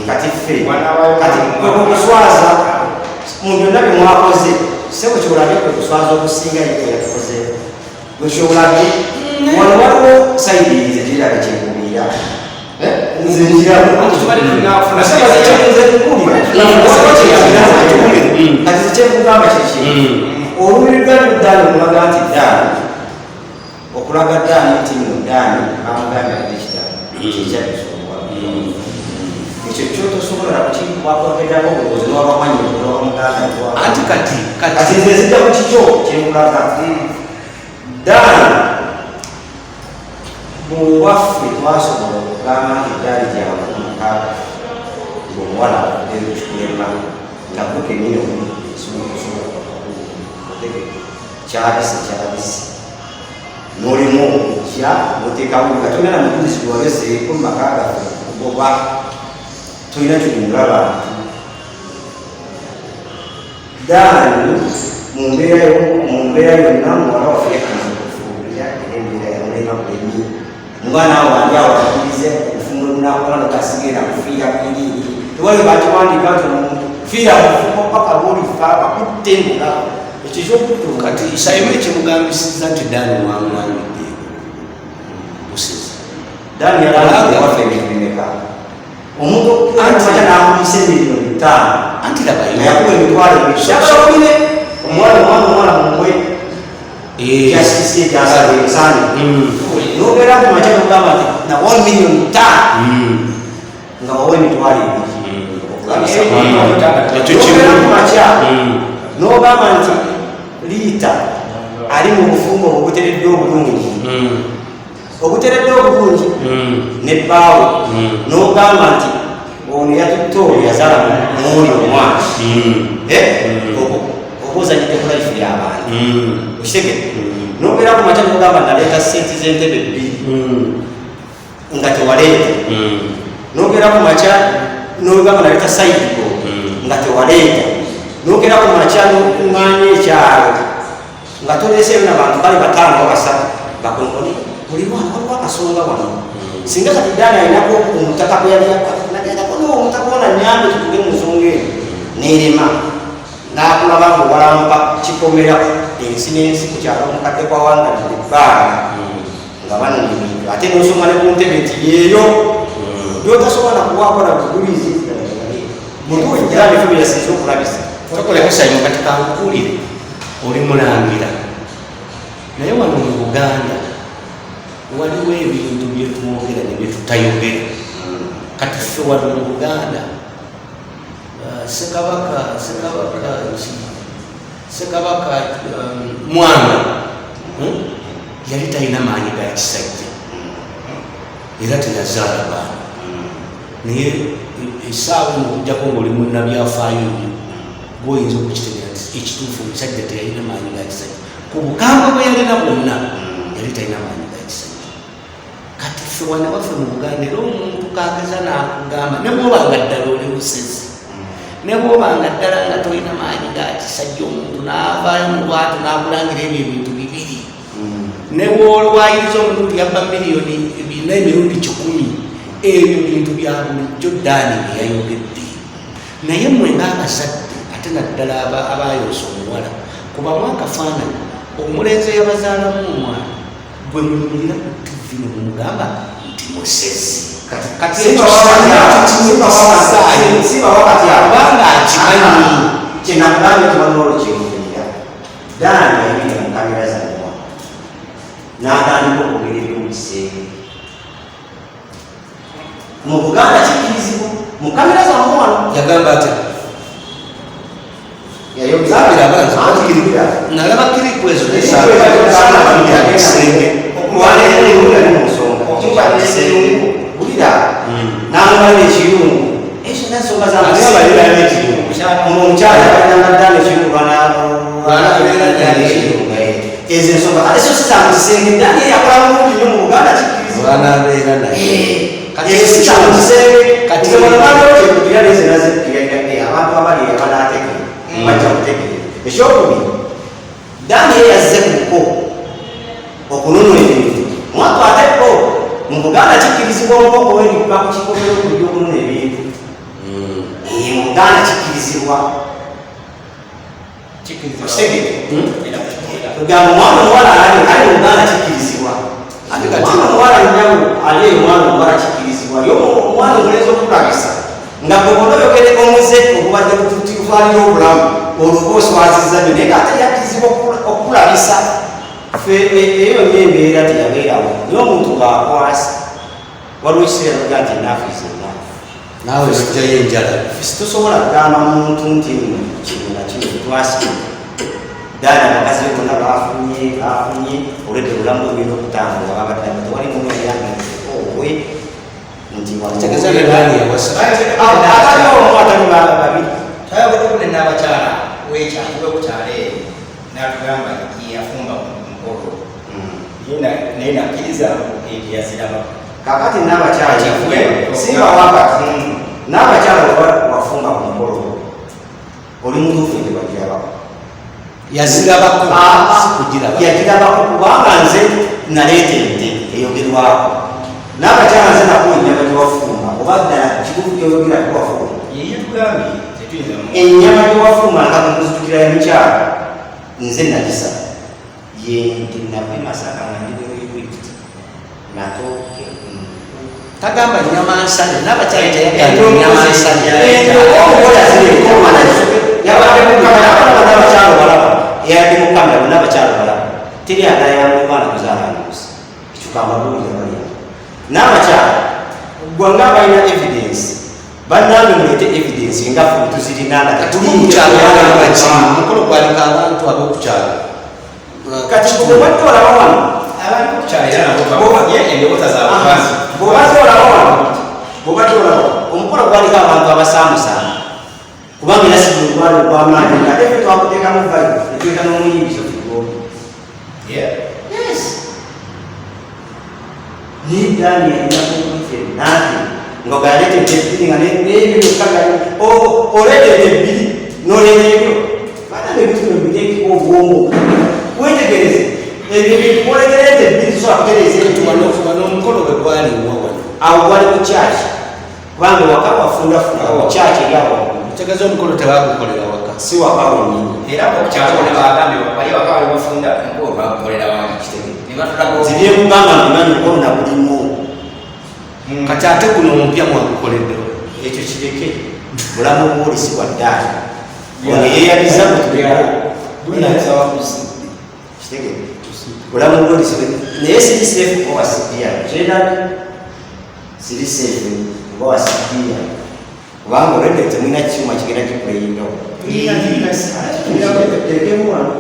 kati ffe kati kwekuswaza mu byonna bye mwakoze sebo kyolabye kwekuswaza okusinga yatukoze bwekyolabye wano waliwo sayidirize girabe kyekubiira nze kati zekyekugamba kiki olubiri lwali Dani okulaga nti Dani okulaga Dani nti no Dani bamugambye ate ekitabo kyekyabisonga ekyo kyotosobola kukiwakwagedako obulozi nwabamanyi olwabamuganda anti kati nze zidda ku kikyo kyenkulaga Dani muwaffe twasobola okugamba nti Dani gyamukumukaaga ngaomuwala ekikulema nga kukenina kyabisi nolimu kya noteekawo nga tolina mujulizi gwagezeeko mumaka gaffe oba tolina kirimulaba Dani mu mbeera yonna muwala waffe yakana okufuubira era embeera yamulema kulemi mwana wange awakirize okufumu lunakola nokasigenda kufiira kwiriiri tewali bakiwandika nti fiira kufumo paka lwolifa bakutte mulaba ekyo kyokutuuka kati Simon ekimugambisiza nti Dani wamwanyudde musiza Dani yalawaffe ebintu bimeka omuntu antimaca nakulisa emiliyoni 5 anti labayo yakuwa emitwalo ebiri omwana mumwe kyasisie kyasala ensani nobeera ku maca nogamba nti na 1 million 5 nga wawa emitwalo ebiri ku maca nogamba nti liita ali mu bufumbo obuteredde obulungi obuteredde obulungi nebbaawe nogamba nti ono yatutte oyo yazala muoli omwana obozanyidde ku life y'abantu okitegere nobeera ku maca nogamba naleeta sente z'entebe 2 nga tewaleeta nobeera ku maca nogamba naleeta sayidigo nga tewaleeta nogera ku maca nokuŋŋaanya ekyalo nga toleeseyo nabantu bali 5 basatu bakonkoni buli mwana waliwo akasonga wano singa kati Dani alinako omutaka gwe yali nagendako omutaka ona nyambe tutuge mu nsonga eyo nerema nakulaba nga owalampa kikomera ensi n'ensi ku kyalo omukadde kwa wangalidde ebbanga nga banonibintu ate nosoma ne ku ntebe nti yeeyo gyotasobola kuwakola bugulizi mutuwejjanife byeyasinza okulabisa tokolekusanyo kati kankukulire oli mulangira naye wano mu Buganda waliwo ebintu byetwogera ne byetutayogera kati ffe wano mu Buganda Sekabaka Mwanga yali talina maanyi ga kisajja era teyazaala baana naye essaawa nokujjako ngaoli munnabyafaayo nnyo gwoyinza okukitegeera nti ekituufu omusajja teyalina maanyi ga kisajja ku bukambwe bwe yalina bwonna yali talina maanyi ga kisajja kati ffe wana waffe mu Buganda era omuntu kageza nakugamba ne bwobanga ddala oli busezi ne bwobanga ddala nga tolina maanyi ga kisajja omuntu naavaayo mu lwatu nakulangira ebyo ebintu bibiri ne bwolwayiriza omuntu nti yabba miliyoni n'emirundi 100 ebyo bintu bya bulijjo Dani byeyayogedde naye mmwe ng'abazadde ate naddala abayoosa omuwala kuba mwakafaananyi omulenzi yabazaalamu omwana gwe mulumulira ku TV ne mumugamba nti musezi kati wakati abanga akimanyi kyenakugambye tubanolo kyewulira Dani yayingira mu kamera zanwa n'atandika okwogera eby'omu kisenge mu Buganda kikkirizibwa mu kamera zanwa wano yagamba ati yayogera nalaba kiripu ezo kisenge okulwana yali mu nsonga wulira n'amubalira ekiyungu ekyo n'ensonga omukyala alinamaddala ekiyungu ezo ensonga kale so sitamukisenge Dani yakola bulungi nnyo mu Buganda kikkirizibwa banabeera naye sitamukisenge katiaaaekugirira nezenazekkiraga abantu abali abanaategere bajja kutegere ekyokubiri Dani ye yazze kuko okununula ebintu mwatwateko mu Buganda kikkirizibwa omukoko wendikuka ku kikomero okujja okununa ebintu mu Buganda kikkirizibwa tugamba omwana omuwala ali mu Buganda kikkirizibwa omwana omuwala nyawo ali omwana omuwala kikkirizibwa yo omwana omulenzi okulabisa nga gwebona oyogere omuze ogubadde kututufaalira obulamu olwoba oswazizza nyo naye ngaate yakkirizibwa okulabisa eyo nembeera teyabeerawo naye omuntu ngaakwasa waliwo ekiseera noga nti enaafu izenaafu naawe ojjayo enjala situsobola kugamba muntu nti kino nakino twasima Dani abakazi bonna bafunye olwedde obulamu bugenda okutambula babadde tewali muno eyangaowe nti atali babiri twayagala okunena abakyala wekyakube okukyala eyo natugamba yeyafumba mukolo naye nakkiriza enti yaziraba kakati n'abakyala singa wakati n'abakyala wafumba ku mukolo oli mutuufu nti bagirabako yazirabako yagirabako kubanga nze naleeta ente eyogerwako n'abakyala nze nakunyama gyewafumba oba ddala kituufu kyoyogera gyewafumba yeyetugambye ennyama gyewafumba nga mukuzijukira ya mukyala nze nagisa yente nave Masaka nga ndiwewewe natooke tagamba nyama nsane n'abakyala nyama nsane n'abakyalo balaba eyadde mukamera n'abakyalo balaba teri agayamba omwana kuzaala nduusi ekyukamba buulira balya n'abakyala gwanga balina evidence bannange mulete evidence nga ffe tuzirinanga mukolo gwalika abantu ab'okukyala kati obadde olaba wano bwobadde olaba wano omukolo gwaliko abantu abasaamusaamu kubanga era si bulwala ogw'amaanyi ate ffe twakuteekamu vayo etweka n'omuyingiso tugobi naye Dani yalinakuite naafe ng'ogaletedde ebbiri nga nebyokagai oletedde ebbiri n'olera ebyo banange ebituno biteekeko obwongo wetegereze ebyo bintu olegerete ebbiri tusobola kutereeza n'omukolo bwe gwaliwo awo gwali mu kyaki kubanga waka wafundafunda kyaki eri awo tegeza omukolo tebagukolera waka si waka wenyini era okukyakona bagambye bali waka bali bafunda omukolo bagukolera wangi kitege zibyekugamba mbimanyi mukolo nagulimu kati ate guno omupya mwagukoleddewo ekyo kireke bulamu bwolisi bwa ddaali ono yeyaliza kitege bulamu bwolisi naye siri seefu kuba wasipiya kyendali siri seefu kuba wasipiya kubanga olwedde temulina kikyuma kigenda kikuleyingawo tekemu wano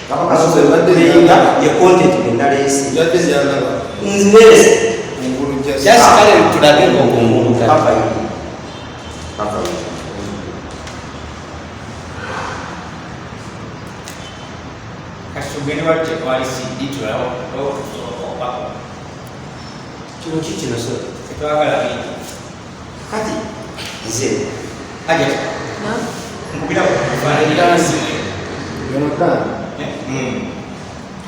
kakakasooyinga ye content endaleesi nzirese jasikale tulage ng'ogumuluka kati tugende wali tekwali CD tulawo kino kikino so tetwagala bingi kati nze ajat nkubira kufaananyiransi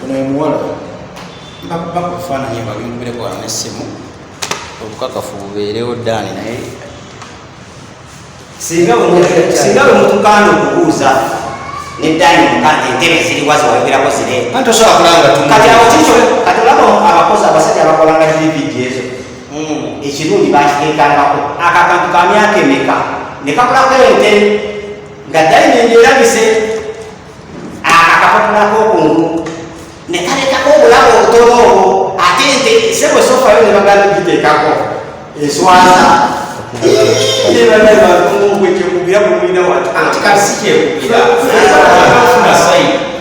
ono emuwala bakufaananyi babinkubireko wano n'essimu obukakafu bubeerewo Dani naye singa bwe mutukanda okubuuza ne Dani mukanda entebe ziriwazi wayogerako zire anti osobola kulanga kati awo kikyo kati olaba abakozi abasajja abakolanga DVD ezo ekirungi bakiteekangako akakantu ka myaka emeka ne kakulako ente nga dayiningi erabise akakapapulako okungulu ne kalekako obulamu obutono obwo ate ente sebo sofayo ne bagala giteekako eswaza nebaekekubira kumulina watu ati kasi kyekubira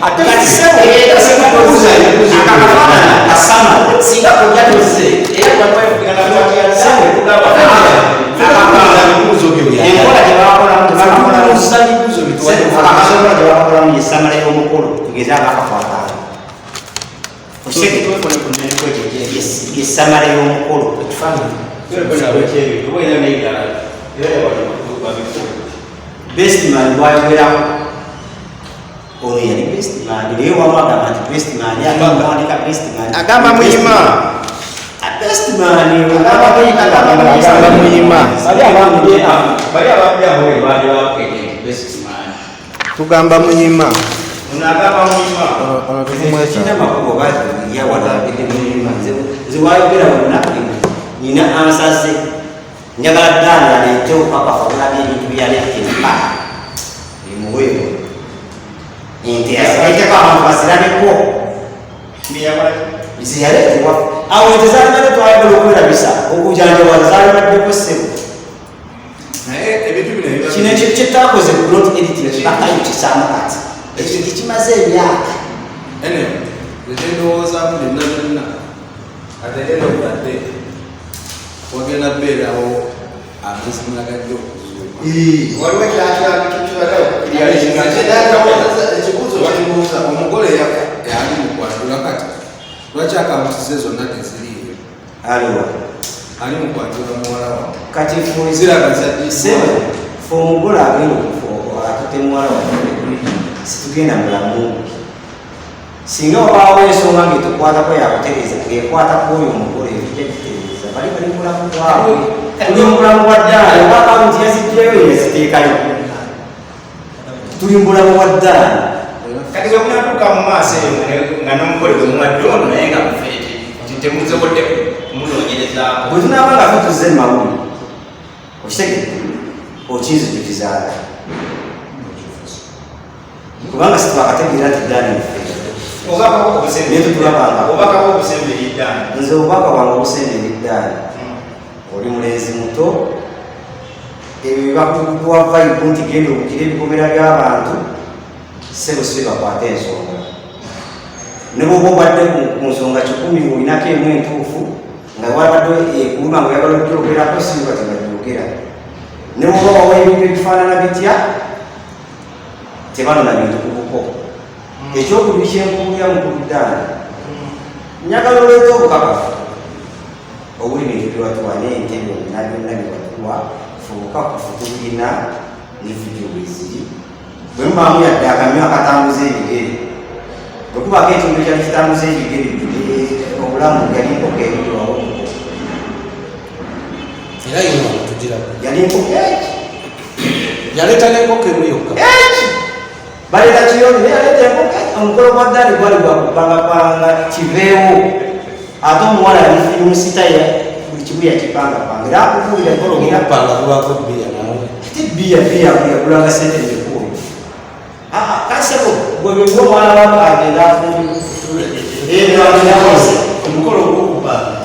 ate kasama singa kujatuze era enkola gyebakolamu yesamala y'omukulu tugeze abakakwatala yesamala y'omukulu bestman bwayogeramu ono yali bestman naye wamu agamba nti bestman yawandika bestman agamba muyima tugamba muyima kinamakubo bayawadagede muyima ziwayogera wonna nina ansase njagala ddala aleete okakafa olabye ebintu byali atempa emuweewo nti asaiteko abantu bazirabeko ziyaleetebwa awo ente zalibadde twayagala okwerabisa okujanjabwa zalibaddeko ssebo kino ekyo kyetakoze not editing bakayo kisaamu kati ekyo tekimaze emyaka ekyendowoozamu byonna byonna ate era obadde wagenda beerawo amazima gajja okuzuuka omugole yali mukwatula kati lwaki akamusize zonna teziriiyo ali mukwatula muwala wa kati ziragazadisebo fe omugole agenda okufuuka atute muwala wa situgenda mulamu singa obaawo ensonga ngetukwatako yakutereeza ekwatako oyo omugole ekijagitereeza bali mulamu bwabwe tuli mulamu bwa ddaala oba akawunti yazijjayo yaziteekayo tuli mulamu bwa ddaala kati wemunatuuka mu maaso eyo nga nomugole gwe muwadde ono naye nga mufeete temuzobodde kumunoonyerezaako bwe tunaaba nga tutuze mawuli okitegedde okinzijukizaala kubanga situbakategeera nti ddaani obubaka bwobusembera eddaani nze obubaka bwange obusembera eddaani oli mulenzi muto ebyo byebakuwa vaibu nti genda okukira ebikomera by'abantu sebo si bakwata ensonga ne bwoba obadde ku nsonga 100 olinako emu entuufu nga wabadde ekuluma nga oyagala okugyogerako siba tebagyogera ne bwoba wawa ebintu ebifaanana bitya tebanona bintu kubuko ekyokubiri kyenkuulira mukuludaani njagala oleeta obukakafu obuli bintu byewatuwa n'entebe olina byonna byewatuwa fuuka kufutulina ne vidiyo bweziri bwe mubaamu yadde akamyu akatambuza ebigere bwe kubako ekintu kyali kitambuza ebigere obulamu yali nkoko ebiriwawo era yinatugira yali nkoko eki yaleeta n'enkoko emu yokka baleta kiyoni naye aleeta enkoko omukolo gwa ddaali gwali gwakupangapanga kiveewo ate omuwala yamusita buli kimu yakipangapanga era akubuulira panga kulwako bbiya nawe ate bbiya yagulanga sente nekumi kasebo bwebegwa omwana wakagenda afuniaose omukolo gwokupanga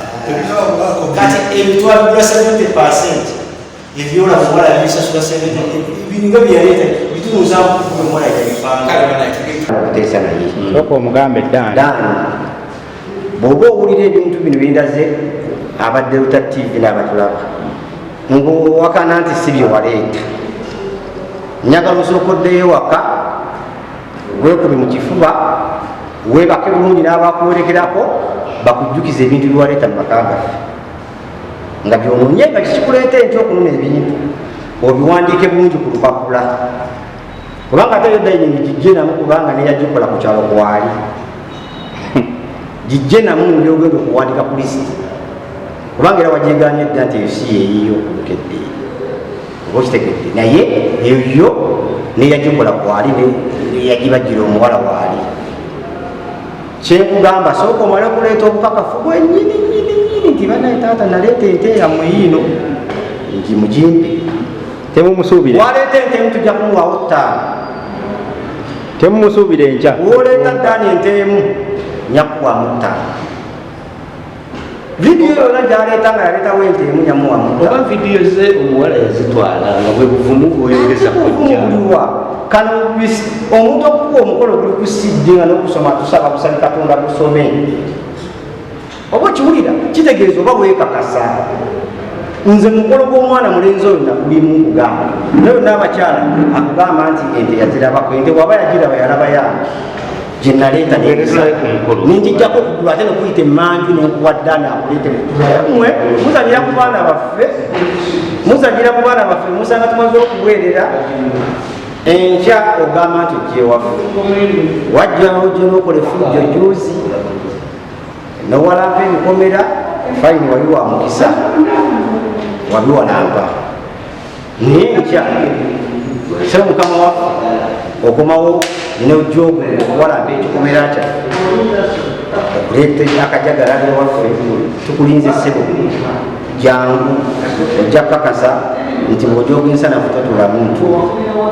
kati ebitwalibwa 70% ebyola omuwala yabisasula 70 bininga byeyaleeta bitunuza omuwala yabipanga naye soka omugambe eddaani bw'oba owulira ebintu bino bindaze abadde luta tv n'abatulaba ng'owakana nti si bye waleeta njagala osookoddeyo waka weekubi mu kifuba weebake bulungi n'abakuwerekerako bakujjukiza ebintu byewaleeta mu maka gaffe nga byononye nga kikikuleeta enti okunona ebintu obiwandiike bulungi ku lupapula kubanga ate yodayiningi gijje namu kubanga neyagikola ku kyalo kwali gijje namu ndyogenda okuwandika ku lisiti kubanga era wajeganya edda nti eyo si yeeyiyo okukedde oba okitegedde naye eyo neyagikola kwali neyagibajjira omuwala waali kyenkugamba sooka omale okuleeta obukakafu bwennyini nti banaye taata naleeta ente yammwe yiino nti mugimpe temumusuubire waleeta ente emu tujja kumuwawo 5 temumusuubire enkya woleeta ddaani ente emu nyakuwamu 5 vidiyo yona gyaleeta nga yaleetawo ente emu nyamuwamu oba vidiyo ze omuwala yazitwala nga bwe buvumu bwoyongeza kujjabuliwa kano omuntu okukuwa omukolo guli kusidde nga n'okusoma tusaba busabi katonda gusome oba kiwulira kitegeeza oba weekakasa nze mukolo gw'omwana mulenzi oyo nagulimu kugamba nayo n'abakyala akugamba nti ente yazirabako ente waba yagiraba yalaba yange gye naleeta nentijjako okugula ate nokuyita emmanju nenkuwa ddaani akuleete mwe muzanyira ku baana baffe musanga tumaze okuweerera enkya ogamba nti ojjewaffe wajjawo gye nokola efujjo juuzi nowalampa ebikomera fayini wali wa mukisa wabiwalampa naye nkya se mukama waffe okomawo nojjogo okuwalampa ekikomera kya okuleeta akajagalalo waffe tukulinze ssebo jangu ojja kakasa nti bw'ojooga ensanafu totulamu ntu